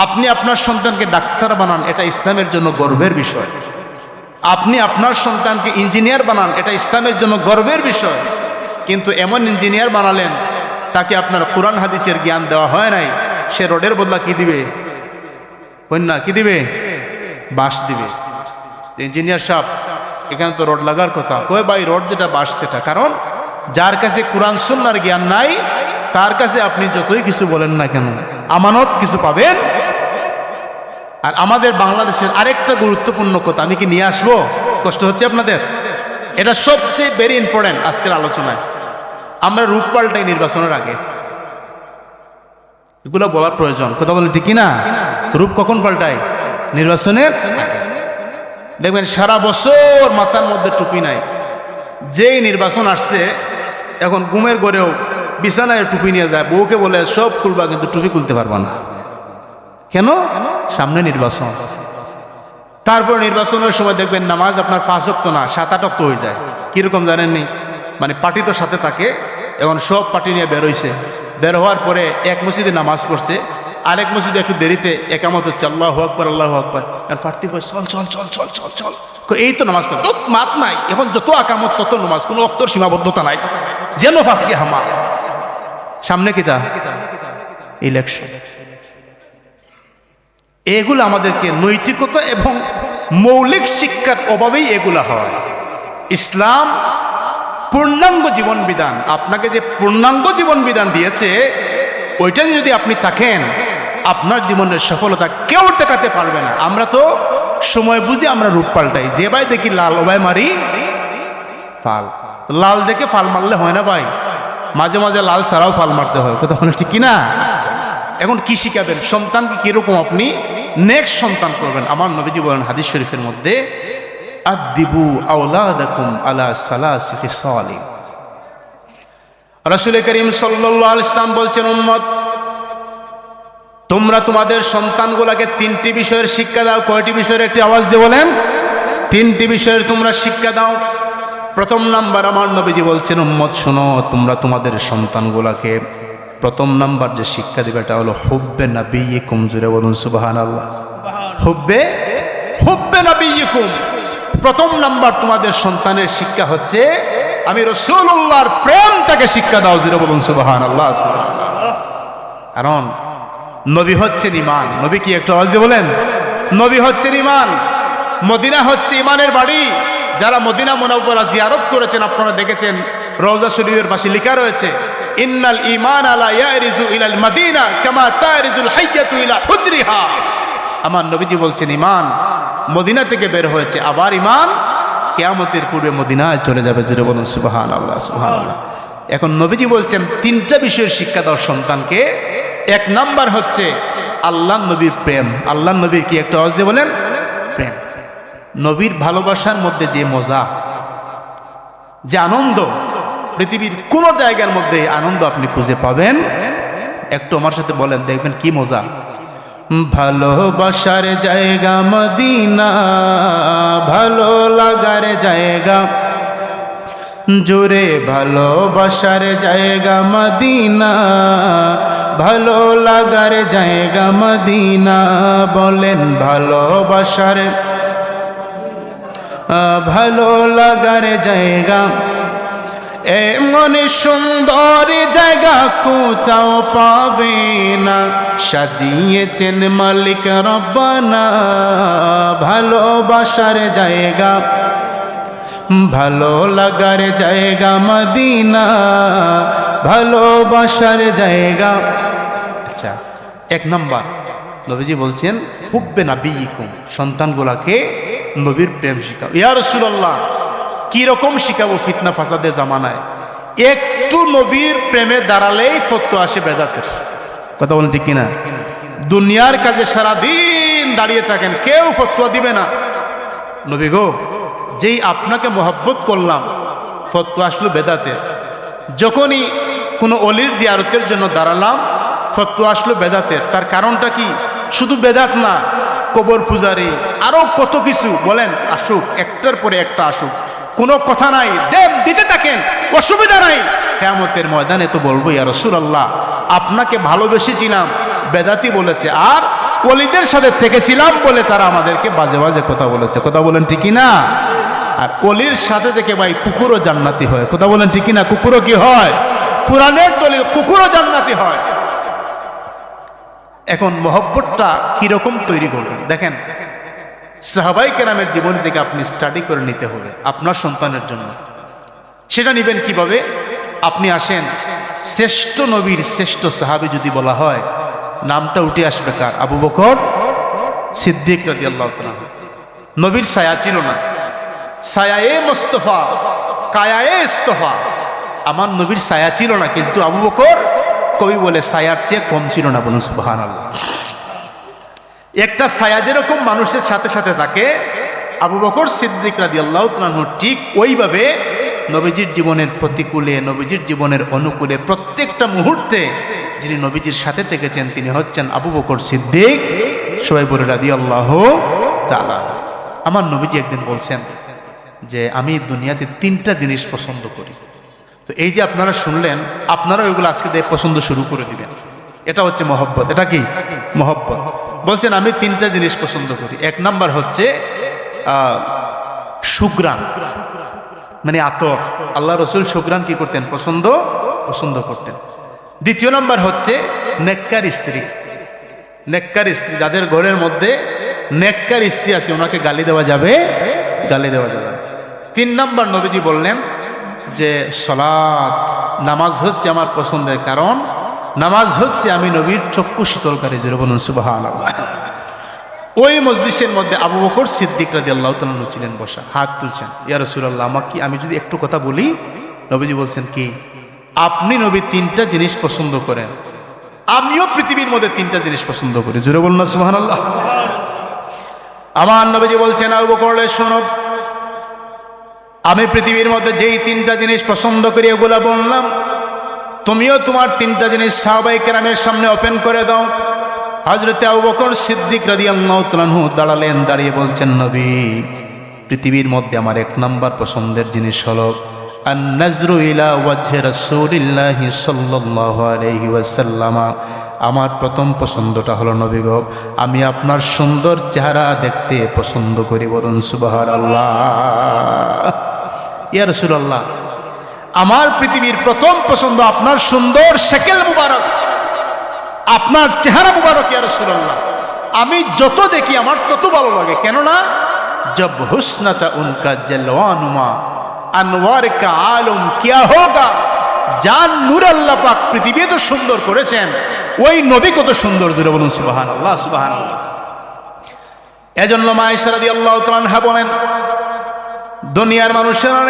আপনি আপনার সন্তানকে ডাক্তার বানান, এটা ইসলামের জন্য গর্বের বিষয়। আপনি আপনার সন্তানকে ইঞ্জিনিয়ার বানান, এটা ইসলামের জন্য গর্বের বিষয়। কিন্তু এমন ইঞ্জিনিয়ার বানালেন তাকে আপনার কোরআন হাদিসের জ্ঞান দেওয়া হয় নাই, সে রোডের বদলা কি দিবে? কন্যা কি দিবে? বাঁশ দিবে। ইঞ্জিনিয়ার সাহেব এখানে তো রড লাগার কথা, কয় ভাই রড যেটা বাঁশ সেটা। কারণ যার কাছে কোরআন সুন্নাহর জ্ঞান নাই তার কাছে আপনি যতই কিছু বলেন না কেন আমানত কিছু পাবেন। আর আমাদের বাংলাদেশের আরেকটা গুরুত্বপূর্ণ কথা আমি কি নিয়ে আসবো? কষ্ট হচ্ছে আপনাদের? এটা সবচেয়ে ভেরি ইম্পর্টেন্ট আজকের আলোচনায়। আমরা রূপ পাল্টাই নির্বাচনের আগে, এগুলো বলার প্রয়োজন। কথা বলেন ঠিক কিনা? রূপ কখন পাল্টায়? নির্বাচনের আগে। দেখবেন সারা বছর মাথার মধ্যে টুপি নাই, যেই নির্বাচন আসছে এখন ঘুমের ঘরেও বিছানায় টুপি নিয়ে যায়, বউকে বলে সব খুলবা কিন্তু টুপি খুলতে পারবা না। কেন? সামনে নির্বাচন। তারপর নির্বাচনের সময় দেখবেন নামাজ আপনার 5 ওয়াক্ত না 7-8 ওয়াক্ত হয়ে যায়। কিরকম জানেননি? মানে পার্টি তো সাথে থাকে, এখন সব পার্টি নিয়ে বের হয়েছে, বের হওয়ার পরে এক মসজিদে নামাজ পড়ছে, আরেক মসজিদে একটু দেরিতে একামত হচ্ছে, আল্লাহু আকবার আল্লাহু আকবার। আর প্রার্থী কয় চল চল চল চল চল চল, এই তো নামাজ পড়ে, মাত নাই। এখন যত আকামত তত নামাজ, কোনো অক্তর সীমাবদ্ধতা নাই, যেন ফাঁসকি হামা। সামনে কিতা? ইলেকশন। এগুলো আমাদেরকে নৈতিকতা এবং মৌলিক শিক্ষার অভাবেই এগুলা হয়। ইসলাম পূর্ণাঙ্গ জীবন বিধান, আপনাকে যে পূর্ণাঙ্গ জীবন বিধান দিয়েছে ওইটা যদি আপনি থাকেন, আপনার জীবনের সফলতা কেউ টেকাতে পারবে না। আমরা তো সময় বুঝি আমরা রূপ পাল্টাই, যে ভাই দেখি লাল ও ভাই মারি ফাল, লাল দেখে ফাল মারলে হয় না ভাই, মাঝে মাঝে লাল ছাড়াও ফাল মারতে হয়, কথা বলে ঠিক কিনা? এখন কি শিখাবেন সন্তানকে, কিরকম আপনি নেক্সট সন্তান করবেন? আমার নবীজি বলেন হাদিস শরীফের মধ্যে, আদিবু আওলাদাকুম আলা সালাসি খিসালিন। রাসূল করিম সাল্লাল্লাহু আলাইহি ওয়াসাল্লাম বলছেন, উম্মত তোমরা তোমাদের সন্তানগুলোকে তিনটি বিষয়ের শিক্ষা দাও। কয়টি বিষয়ের? একটি আওয়াজ দিয়ে বলেন। তিনটি বিষয়ের তোমরা শিক্ষা দাও। প্রথম নাম্বার, আমার নবীজি বলছেন, উম্মত শোনো, তোমরা তোমাদের সন্তানগুলোকে প্রথম নাম্বার যে শিক্ষা দিবে এটা হলো হুব্বে নবিয়্যিকুম। জোরে বলুন সুবহানাল্লাহ। হুব্বে নবিয়্যিকুম। প্রথম নাম্বার তোমাদের সন্তানের শিক্ষা হচ্ছে আমি রাসূলুল্লাহর প্রেমটাকে শিক্ষা দাও। জোরে বলুন সুবহানাল্লাহ। কারণ নবী হচ্ছেন ঈমান। নবী কি? একটু আওয়াজ দিয়ে বলেন। নবী হচ্ছেন ঈমান, মদিনা হচ্ছে ঈমানের বাড়ি। যারা মদিনা মুনাওয়ারা জিয়ারত করেছেন আপনারা দেখেছেন রওজা শরীফের পাশে লেখা রয়েছে, ইন্নাল ঈমান লা ইয়ারিজু ইলাল মাদিনা কামা তারিজুল হাইয়াতু ইলা হুজরিহা। আমার নবীজি বলছেন ঈমান মদিনা থেকে বের হয়েছে, আবার ঈমান কিয়ামতের পূর্বে মদিনায় চলে যাবে। জোরে বলুন সুবহানাল্লাহ, সুবহানাল্লাহ। এখন নবীজি বলছেন তিনটা বিষয়ের শিক্ষা দাও সন্তানকে। এক নাম্বার হচ্ছে আল্লাহ নবীর প্রেম। আল্লাহ নবীর কি? একটা আওয়াজ দিয়ে বলেন। প্রেম। নবীর ভালোবাসার মধ্যে যে মজা, যে আনন্দ, পৃথিবীর কোন জায়গার মধ্যে আনন্দ আপনি খুঁজে পাবেন। একটু আমার সাথে বলেন, দেখবেন কি মজা। ভালোবাসার জায়গা মদিনা, ভালো লাগার জায়গা, জোরে ভালোবাসার জায়গা মদিনা, ভালো লাগার জায়গা মদিনা। বলেন ভালোবাসার, ভালো লাগার জায়গা, এমন সুন্দর জায়গা কোথাও পাবে না, সাজিয়েছেন মালিক রব্বানা। ভালোবাসার জায়গা, ভালো লাগার জায়গা মদিনা, ভালোবাসার জায়গা। আচ্ছা, এক নাম্বার নবীজি বলছেন হুব্বে নবিয়্যিকুম, সন্তানগুলাকে নবীর প্রেম শিখাও। ইয়া রাসূলুল্লাহ, কি রকম শিখাবো ফিতনা ফাসাদের জামানায়? একটু নবীর প্রেমে দাঁড়ালেই ফতোয়া আসে বেদাতের, কথা বলেন ঠিক কিনা? দুনিয়ার কাজে সারাদিন দাঁড়িয়ে থাকেন, কেউ ফতোয়া দিবে না। নবী গো, যেই আপনাকে মহব্বত করলাম, ফতোয়া আসলো বেদাতের। যখনই কোনো অলির জিয়ারতের জন্য দাঁড়ালাম, ফতোয়া আসলো বেদাতের। তার কারণটা কি? শুধু বেদাত না, কবর পূজারি, আরো কত কিছু। বলেন আসুক, একটার পরে একটা আসুক, কোনো কথা নাই, দেন দিতে থাকেন, অসুবিধা নাই। কিয়ামতের ময়দানে তো বলবো, ইয়া রাসূলুল্লাহ, আপনাকে ভালোবেসেছিলাম, বেদাতি বলেছে, আর ওলিদের সাথে থেকেছিলাম বলে তারা আমাদেরকে বাজে বাজে কথা বলেছে। কথা বলেন ঠিক না? আর অলির সাথে থেকে ভাই কুকুরও জান্নাতি হয়। কথা বলেন ঠিক না? কুকুরও কি হয়? কোরআনের দলিল, কুকুরও জান্নাতি হয়। এখন মহব্বতটা কিরকম তৈরি করবেন দেখেন, সাহাবায়ে কেরামের জীবনী থেকে আপনি স্টাডি করে নিতে হবে আপনার সন্তানের জন্য। সেটা নেবেন কিভাবে? আপনি আসেন, শ্রেষ্ঠ নবীর শ্রেষ্ঠ সাহাবী যদি বলা হয়, নামটা উঠে আসবে কার? আবু বকর সিদ্দিক রাদিয়াল্লাহু তাআলা। নবীর ছায়া ছিল না, ছায়ায়ে মুস্তাফা, কায়ায়ে ইস্তফা। আমার নবীর ছায়া ছিল না, কিন্তু আবু বকর, কবি বলে, ছায়ার চেয়ে কম ছিল না। বলুন সুবহানাল্লাহ। একটা ছায়া যেরকম মানুষের সাথে সাথে থাকে, আবু বকর সিদ্দিক রাদিয়াল্লাহু তাআলা ঠিক ওইভাবে নবীজির জীবনের প্রতিকূলে, নবীজির জীবনের অনুকূলে, প্রত্যেকটা মুহূর্তে যিনি নবীজির সাথে থেকেছেন তিনি হচ্ছেন আবু বকর সিদ্দিক। সবাই বলে রাদিয়াল্লাহু তাআলা। আমার নবীজি একদিন বলছেন যে আমি দুনিয়াতে তিনটা জিনিস পছন্দ করি। তো এই যে আপনারা শুনলেন, আপনারা ওইগুলো আজকে দিয়ে পছন্দ শুরু করে দিবেন। এটা হচ্ছে মহব্বত। এটা কি? মহব্বত। বলছেন আমি তিনটা জিনিস পছন্দ করি। এক নাম্বার হচ্ছে সুগ্রাণ, মানে আতর। আল্লাহ রসুল সুগ্রাণ কি করতেন? পছন্দ করতেন। দ্বিতীয় নাম্বার হচ্ছে নেককার স্ত্রী। নেককার স্ত্রী, যাদের ঘরের মধ্যে নেককার স্ত্রী আছে, ওনাকে গালি দেওয়া যাবে? গালি দেওয়া যাবে। 3 নম্বর নবীজি বললেন যে সালাত, নামাজ হচ্ছে আমার পছন্দের, কারণ নামাজ হচ্ছে আমি নবীর চক্ষু শীতলকারী। জোরে বলুন সুবহানাল্লাহ। ওই মজলিসের মধ্যে আবু বকর সিদ্দিক রাদিয়াল্লাহু তাআলা ছিলেন বসা, হাত তুলছেন, ইয়া রাসূলুল্লাহ আমি যদি একটু কথা বলি? নবীজি বলছেন কি? আপনি নবী 3টা জিনিস পছন্দ করেন, আমিও পৃথিবীর মধ্যে 3টা জিনিস পছন্দ করি। জোরে বলুন সুবহানাল্লাহ। আমার নবীজি বলছেন, আবু বকর শোনো, আমি পৃথিবীর মধ্যে যেই 3টা জিনিস পছন্দ করি এগুলা বললাম, তুমিও তোমার 3টা জিনিস সাহাবায়ে কেরামের সামনে ওপেন করে দাও। হযরতে আবু বকর সিদ্দিক রাদিয়াল্লাহু তাআলা আনহু দাঁড়ালেন, দাঁড়িয়ে বলছেন, নবী, পৃথিবীর মধ্যে আমার 1 নম্বর পছন্দের জিনিস হলো আন-নাজরু ইলা ওয়াজহি রাসূলিল্লাহি সাল্লাল্লাহু আলাইহি ওয়াসাল্লাম। আমার প্রথম পছন্দটা হলো নবী গো, আমি আপনার সুন্দর চেহারা দেখতে পছন্দ করি। বলুন সুবহানাল্লাহ। ইয়া রাসূলুল্লাহ, আমার পৃথিবীর প্রথম পছন্দ আপনার সুন্দর শেকেল মুবারক, আপনার চেহারা মুবারক। ইয়া রাসূলুল্লাহ, আমি যত দেখি আমার তত ভালো লাগে। কেননা জব হুসনাতা উনকা জলওয়ানুমা আনওয়ার কা আলম কিয়া হোগা। জান নূর আল্লাহ পাক পৃথিবী তো সুন্দর করেছেন, ওই নবী কত সুন্দর। জোরে বলুন সুবহানাল্লাহ, সুবহানাল্লাহ। এজন্য মা আয়েশা রাদিয়াল্লাহু তাআলা আনহা বলেন, দুনিয়ার মানুষেরা,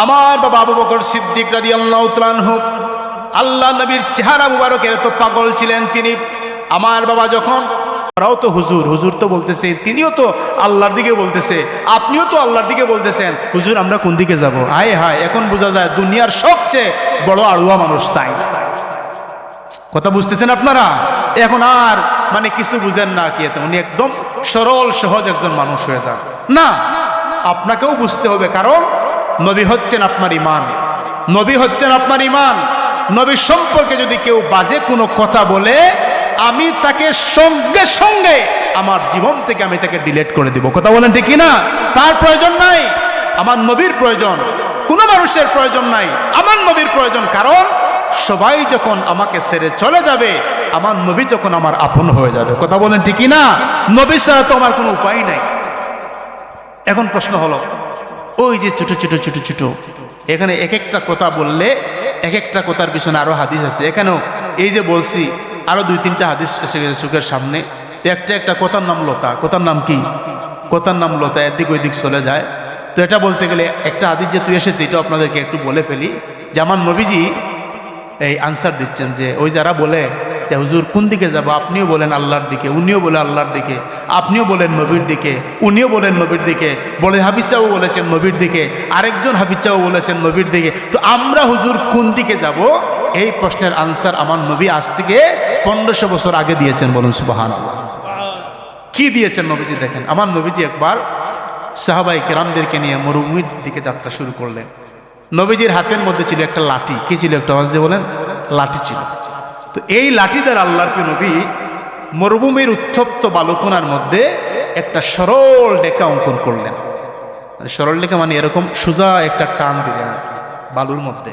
আমার বাবা আবু বকর সিদ্দিক রাদিয়াল্লাহু তাআলা আনহু আল্লাহ নবীর চেহারা মুবারকের তো পাগল ছিলেন তিনি। আমার বাবা যখন, তারাও তো হুজুর হুজুর তো বলতেছে, তিনিও তো আল্লাহর দিকে বলতেছে, আপনিও তো আল্লাহর দিকে বলতেছেন, হুজুর আমরা কোন দিকে যাব? হায় হায়, এখন বোঝা যায় দুনিয়ার সবচেয়ে বড় আড়ুয়া মানুষ তাই। কথা বুঝতেছেন আপনারা? এখন আর মানে কিছু বুঝেন না কি, উনি একদম সরল সহজ একজন মানুষ হয়ে যান না। আপনাকেও বুঝতে হবে, কারণ নবী হচ্ছেন আপনার ইমান, নবী হচ্ছেন আপনার ইমান। নবী সম্পর্কে যদি কেউ বাজে কোনো কথা বলে, আমি তাকে সঙ্গে সঙ্গে আমার জীবন থেকে আমি তাকে ডিলিট করে দিব। কথা বলেন ঠিক কিনা? তার প্রয়োজন নাই, আমার নবীর প্রয়োজন। কোনো মানুষের প্রয়োজন নাই, আমার নবীর প্রয়োজন। কারণ সবাই যখন আমাকে ছেড়ে চলে যাবে, আমার নবী যখন আমার আপন হয়ে যাবে। কথা বলেন ঠিক কিনা? নবী ছাড়া তো আমার কোনো উপায় নাই। এখন প্রশ্ন হলো, ওই যে ছোট ছোট ছোট ছোট, এখানে এক একটা কথা বললে এক একটা কথার পিছনে আরো হাদিস আছে। এখানেও এই যে বলছি, আরো 2-3টা হাদিস এসে গেছে চোখের সামনে। একটা একটা কথার নাম লতা। কথার নাম কি? কথার নাম লতা, এদিক ওই দিক চলে যায়। তো এটা বলতে গেলে একটা হাদিস যে তুই এসেছে, এটা আপনাদেরকে একটু বলে ফেলি যে আমার নবীজি এই আনসার দিচ্ছেন যে ওই যারা বলে যে হুজুর কোন দিকে যাব, আপনিও বলেন আল্লাহর দিকে, উনিও বলে আল্লাহর দিকে, আপনিও বলেন নবীর দিকে, উনিও বলেন নবীর দিকে, বলে হাফিজ সাহেব বলেছেন নবীর দিকে, আরেকজন হাফিজ সাহেব বলেছেন নবীর দিকে, তো আমরা হুজুর কোন দিকে যাব? এই প্রশ্নের আনসার আমার নবী আজ থেকে 1500 বছর আগে দিয়েছেন। বলুন সুবহানাল্লাহ। কি দিয়েছেন নবীজি? দেখেন, আমার নবীজি একবার সাহাবায়ে কেরামদেরকে নিয়ে মরুভূমির দিকে যাত্রা শুরু করলেন। নবীজির হাতের মধ্যে ছিল একটা লাঠি। কি ছিল? একটা আওয়াজ দিয়ে বলেন। লাঠি ছিল। তো এই লাঠি দ্বারা আল্লাহর নবী মরুভূমির উত্তপ্ত বালুকোনার মধ্যে একটা সরল রেখা অঙ্কন করলেন। সরল রেখা মানে এরকম সোজা একটা টান দিলেন বালুর মধ্যে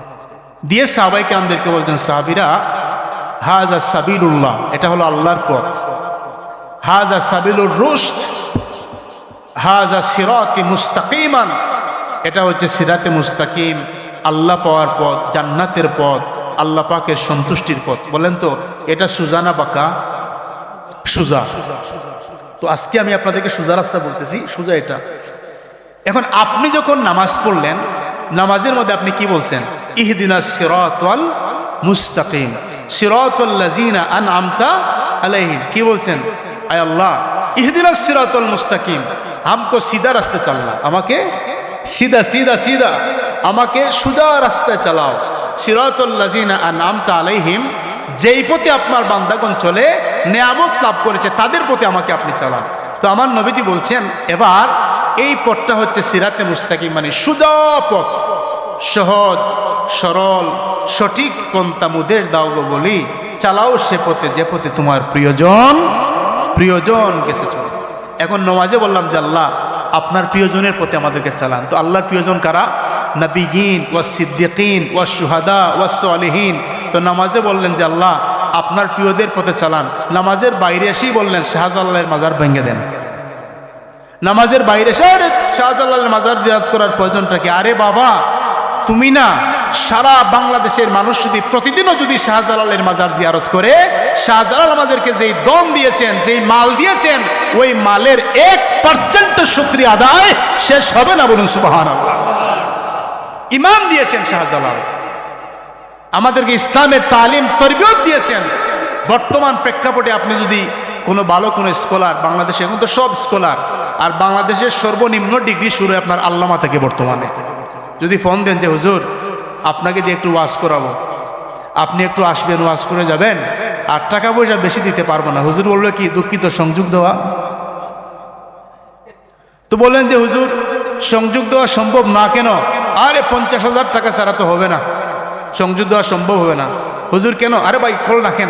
দিয়ে সাহাবায়ে কেরামদেরকে বলতেন, সাহাবীরা, হাযা সাবিলুল্লাহ, এটা হলো আল্লাহর পথ। হাযা সাবিলুর রুশদ, হাযা সিরাতি মুস্তাকিমান, এটা হচ্ছে সিরাতে মুস্তাকিম, আল্লাহ পাওয়ার পথ, জান্নাতের পথ, আল্লাহ পাকের সন্তুষ্টির পথ। বলেন তো এটা সোজা না বাঁকা? সোজা। তো আজকে আমি আপনাদেরকে সোজা রাস্তা বলতেছি, সোজা এটা। এখন আপনি যখন নামাজ পড়লেন, নামাজের মধ্যে আপনি কি বলছেন? ইহদিনাস সিরাতাল মুস্তাকিম সিরাতাল লাযিনা আনআমতা আলাইহিম। কি বলছেন? আয় আল্লাহ, ইহদিনাস সিরাতাল মুস্তাকিম, हमको सीधा रास्ते चलना, আমাকে सीधा सीधा सीधा আমাকে সোজা রাস্তায় চালাও। সিরাতাল লাযিনা আনআমতা আলাইহিম, যেই পথে আপনার বান্দাগণ চলে নিয়ামত লাভ করেছে তাদের পথে আমাকে আপনি চালান। তো আমার নবীজি বলছেন, এবার এই পথটা হচ্ছে সিরাতে মুস্তাকিম, মানে সোজা পথ, সহজ সরল সঠিক পন্থা মুদের দাও গো বলি, চালাও সে পথে যে পথে তোমার প্রিয়জন গেছে চলে। এখন নামাজে বললাম যে আল্লাহ আপনার প্রিয়জনের পথে আমাদেরকে চালান। তো আল্লাহর প্রিয়জন কারা? নবিয়িন ওয়াস সিদ্দিকিন ওয়াস শুহাদা ওয়াস সালিহিন। তো নামাজে বললেন যে আল্লাহ আপনার প্রিয়দের পথে চালান। নামাজের বাইরে এসেই বললেন শাহজালালের মাজার ভেঙে দেন। নামাজের বাইরে এসে শাহজালালের মাজার জিয়ারত করার প্রয়োজনটা কি? আরে বাবা, তুমি না সারা বাংলাদেশের মানুষ যদি প্রতিদিনও যদি শাহজালালের মাজার জিয়ারত করে, শাহজালাল আমাদেরকে যেই দম দিয়েছেন, যেই মাল দিয়েছেন, ওই মালের 1% শুকরিয়া আদায় শেষ হবে না। বলুন সুবহানাল্লাহ। ইমাম দিয়েছেন শাহজালাল, আমাদেরকে ইসলামের তালিম তরবিয়ত দিয়েছেন। বর্তমান প্রেক্ষাপটে আপনি যদি কোনো ভালো কোনো স্কলার, বাংলাদেশে এখন তো সব স্কলার, আর বাংলাদেশের সর্বনিম্ন ডিগ্রি শুরু হয় আপনার আল্লামা থেকে। বর্তমানে যদি ফোন দেন যে হুজুর আপনাকে দিয়ে একটু ওয়াজ করাবো, আপনি একটু আসবেন, ওয়াজ করে যাবেন, আর টাকা পয়সা বেশি দিতে পারবো না। হুজুর বললো কি দুঃখিত, সংযোগ দেওয়া। তো বললেন যে হুজুর সংযোগ দেওয়া সম্ভব না। কেন? আরে 50,000 টাকা ছাড়া তো হবে না, সংযোগ দেওয়া সম্ভব হবে না। হুজুর কেন? আরে ভাই কল রাখেন।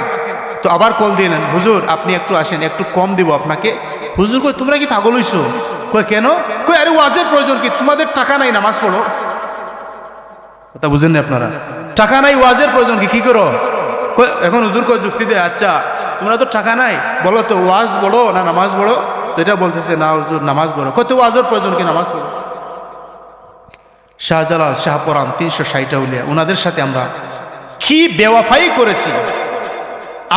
তো আবার কল দিয়ে নেন, হুজুর আপনি একটু আসেন, একটু কম দিব আপনাকে। হুজুর কই তোমরা কি পাগল হইছো? কই কেন? কই আরে ওয়াজের প্রয়োজন কি? তোমাদের টাকা নাই, নামাজ পড়ো। কথা বুঝেন না আপনারা? টাকা নাই, ওয়াজের প্রয়োজন কি? কি করো? এখন হুজুর কই যুক্তি দেয়, আচ্ছা তোমরা তো টাকা নাই, বলো তো ওয়াজ বড়ো না নামাজ বড়ো? তো এটা বলতেছে না হুজুর নামাজ বড়ো। কত ওয়াজের প্রয়োজন কি? নামাজ পড়ো। শাহজালাল, শাহপরান, 360 আউলিয়া, ওনাদের সাথে আমরা কি বেওয়াফাই করেছি,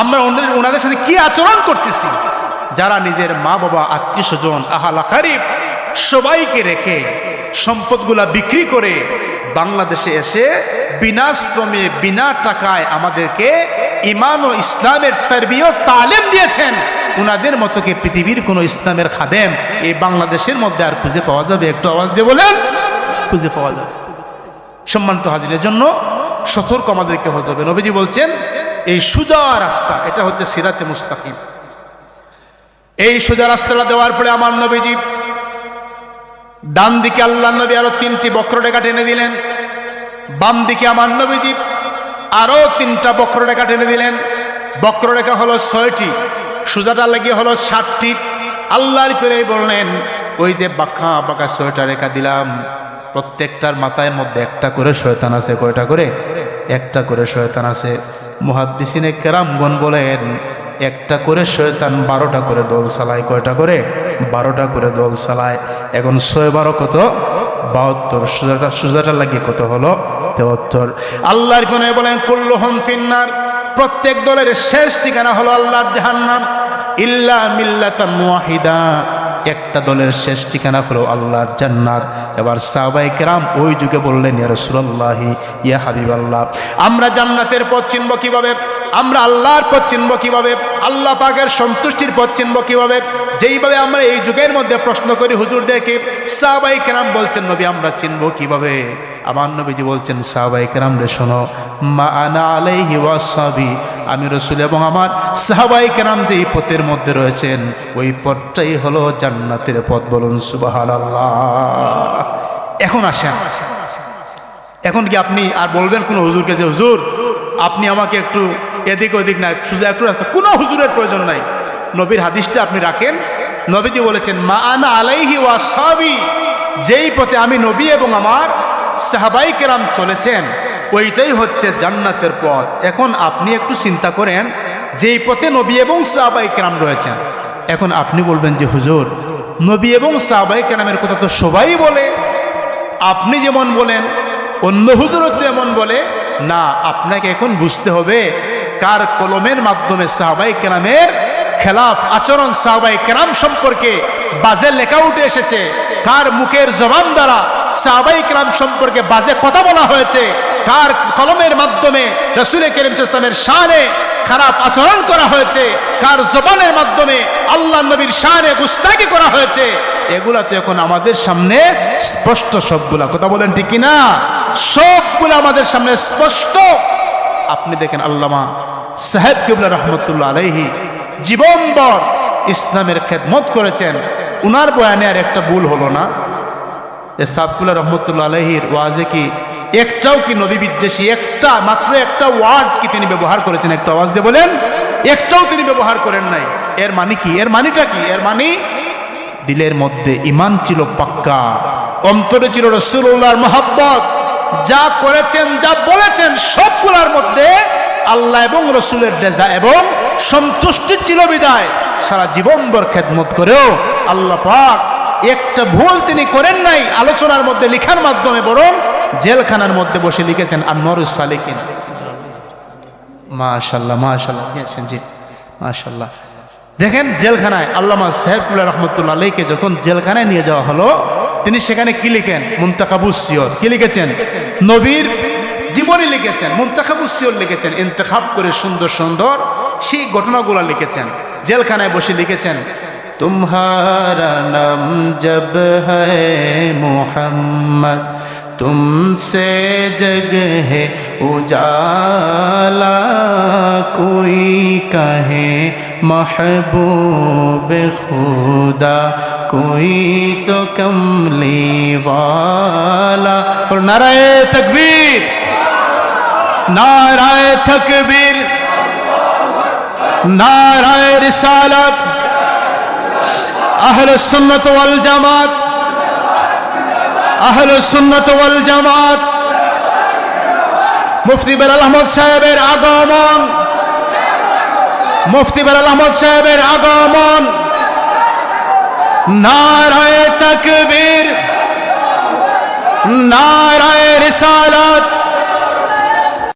আমরা ওনাদের সাথে কি আচরণ করতেছি, যারা নিজের মা বাবা, আত্মীয় স্বজন, আহালা কারিব সবাইকে রেখে সম্পদগুলা বিক্রি করে বাংলাদেশে এসে বিনা শ্রমে বিনা টাকায় আমাদেরকে ঈমান ও ইসলামের তারবিয়ত তালিম দিয়েছেন। উনাদের মতো কি পৃথিবীর কোন ইসলামের খাদেম এই বাংলাদেশের মধ্যে আর খুঁজে পাওয়া যাবে? একটু আওয়াজ দিয়ে বলেন, খুঁজে পাওয়া যাবে? সম্মানিত হাজিরের জন্য সতর্ক আমাদেরকে হতে হবে। নবীজি বলছেন এই সোজা রাস্তা, এটা হচ্ছে সিরাতে মুস্তাকিম। এই সোজা রাস্তাটা দেওয়ার পরে আমার নবীজি ডান দিকে আল্লাহ নবী আরো 3টি বক্ররেখা টেনে দিলেন, বাম দিকে আমার নবীজি আরো 3টা বক্ররেখা টেনে দিলেন। বক্ররেখা হলো 6টি, সোজাটা লাগিয়ে হলো 7টি। আল্লাহর পরে বললেন ওই যে বাঁকা বাঁকা 6টা রেখা দিলাম, প্রত্যেকটার মাথায় মধ্যে একটা করে শয়তান আছে। কয়টা করে? একটা করে শয়তান আছে। মুহাদ্দিসিনে কেরামগণ বলেন একটা করে শয়তান 12টা করে দল চালায়। কয়টা করে? 12টা করে দল চালায়। এখন 6 12 কত? 72। সোজাটা লাগিয়ে কত হলো? 73। আল্লাহর কোনে বলেন কুল্লুহুম ফিন্নার, প্রত্যেক দলের শেষ ঠিকানা হলো আল্লাহর জাহান্নাম, ইল্লা মিল্লাতান ওয়াহিদা, একটা দলের শেষ ঠিকানা হলো আল্লাহর জান্নাত। এবার সাহাবায়ে কেরাম ওই যুগে বললেন ইয়া রাসূলুল্লাহ, ইয়া হাবিবাল্লাহ, আমরা জান্নাতের পথ চিনব কিভাবে? আমরা আল্লাহর পথ চিনব কিভাবে? আল্লাহ পাকের সন্তুষ্টির পথ চিনব কিভাবে? যেইভাবে আমরা এই যুগের মধ্যে প্রশ্ন করি হুজুরদেরকে, সাহাবায়ে কেরাম বলছেন নবী আমরা চিনব কিভাবে? আমার নবীজি বলছেন সাহাবায়ে কেরাম রে শোনো, মা আনা আলাইহি ওয়াসহাবি, আমি রাসূল এবং আমার সাহাবায়ে কেরাম যে এই পথের মধ্যে রয়েছেন ওই পথটাই হলো জান্নাতের পথ। বলুন সুবহানাল্লাহ। এখন আসেন, এখন কি আপনি আর বলবেন কোন হুজুরকে যে হুজুর আপনি আমাকে একটু এদিক ওদিক না সোজা একটু রাস্তা? কোনো হুজুরের প্রয়োজন নাই। নবীর হাদিসটা আপনি রাখেন। নবীজি বলেছেন মা আনা আলাইহি ওয়াসহাবি, যেই পথে আমি নবী এবং আমার সাহাবায়ে কেরাম চলেছেন ওইটাই হচ্ছে জান্নাতের পথ। এখন আপনি একটু চিন্তা করেন, যেই পথে নবী এবং সাহাবায়ে কেরাম রয়েছেন, এখন আপনি বলবেন যে হুজুর নবী এবং সাহাবায়ে কেরামের কথা তো সবাই বলে, আপনি যেমন বলেন অন্য হুজুরও যেমন বলে। না, আপনাকে এখন বুঝতে হবে কার কলমের মাধ্যমে সাহাবায়ে কেরামের খেলাফ আচরণ, সাহাবায়ে কেরাম সম্পর্কে বাজে লেখা উঠে এসেছে, কার মুখের জবান দ্বারা সাহাবায়ে কেরাম সম্পর্কে বাজে কথা বলা হয়েছে, কার কলমের মাধ্যমে রাসূল করিম সাল্লাল্লাহু আলাইহি ওয়াসাল্লামের শানে খারাপ আচরণ করা হয়েছে, কার জবানের মাধ্যমে আল্লাহ নবীর শানে গুস্তাখি করা হয়েছে। এগুলা তো এখন আমাদের সামনে স্পষ্ট। সবগুলা কথা বলেন ঠিক কিনা? সবগুলো আমাদের সামনে স্পষ্ট। আপনি দেখেন আল্লামা সাহেব কিবলা রহমতুল্লাহ আলাইহি জীবনভর ইসলামের খেদমত করেছেন, উনার বয়ানে আর একটা ভুল হলো না। সাহেবুল্লাহ রহমতুল্লাহ আলাইহির ওয়াজে কি একটাও কি নবী বিদ্বেষী একটা মাত্র একটা ওয়ার্ড কি তিনি ব্যবহার করেছেন? একটা আওয়াজ দিয়ে বলেন, একটাও তিনি ব্যবহার করেন নাই। এর মানে কি? এর মানেটা কি? এর মানে দিলের মধ্যে ঈমান ছিল পাক্কা, অন্তরে ছিল রাসূলুল্লাহর মহব্বত। যা করেছেন যা বলেছেন সবগুলোর মধ্যে আল্লাহ এবং রসুলের রেজা এবং সন্তুষ্টি ছিল বিদায় সারা জীবনভর খেদমত করেও আল্লাহ পাক একটা ভুল তিনি করেন নাই আলোচনার মধ্যে লেখার মাধ্যমে, বরং জেলখানার মধ্যে বসে লিখেছেন আনওয়ারুস সালিকিন। মাশাআল্লাহ মাশাআল্লাহ জি মাশাআল্লাহ। দেখেন জেলখানায় আল্লামা সাহেবুল্লাহ রহমতুল্লাহ আলাইহিকে যখন জেলখানায় নিয়ে যাওয়া হলো, তিনি সেখানে কি লিখেন? মুনতাখাবুস সিয়র। কি লিখেছেন? নবীর জীবনী লিখেছেন, মুনতাখাবুস সিয়র লিখেছেন। ইন্তেখাব করে সুন্দর সুন্দর সেই ঘটনাগুলো লিখেছেন। জেলখানায় বসে লিখেছেন, तुम्हारा नाम जब है मोहम्मद तुमसे जग है उजाला कोई कहे महबूब खुदा कोई तो कमली वाला। और नाराए तकबीर, नाराए तकबीर, नाराए रिसालत, अहले सुन्नत वल जमात, अहले सुन्नत वल जमात। मुफ्ती बेलाल अहमद साहेबेर আগমন, मुफ्ती बेलाल अहमद साहेबेर আগমন। नाराए तकबीर, नाराए रिसालत,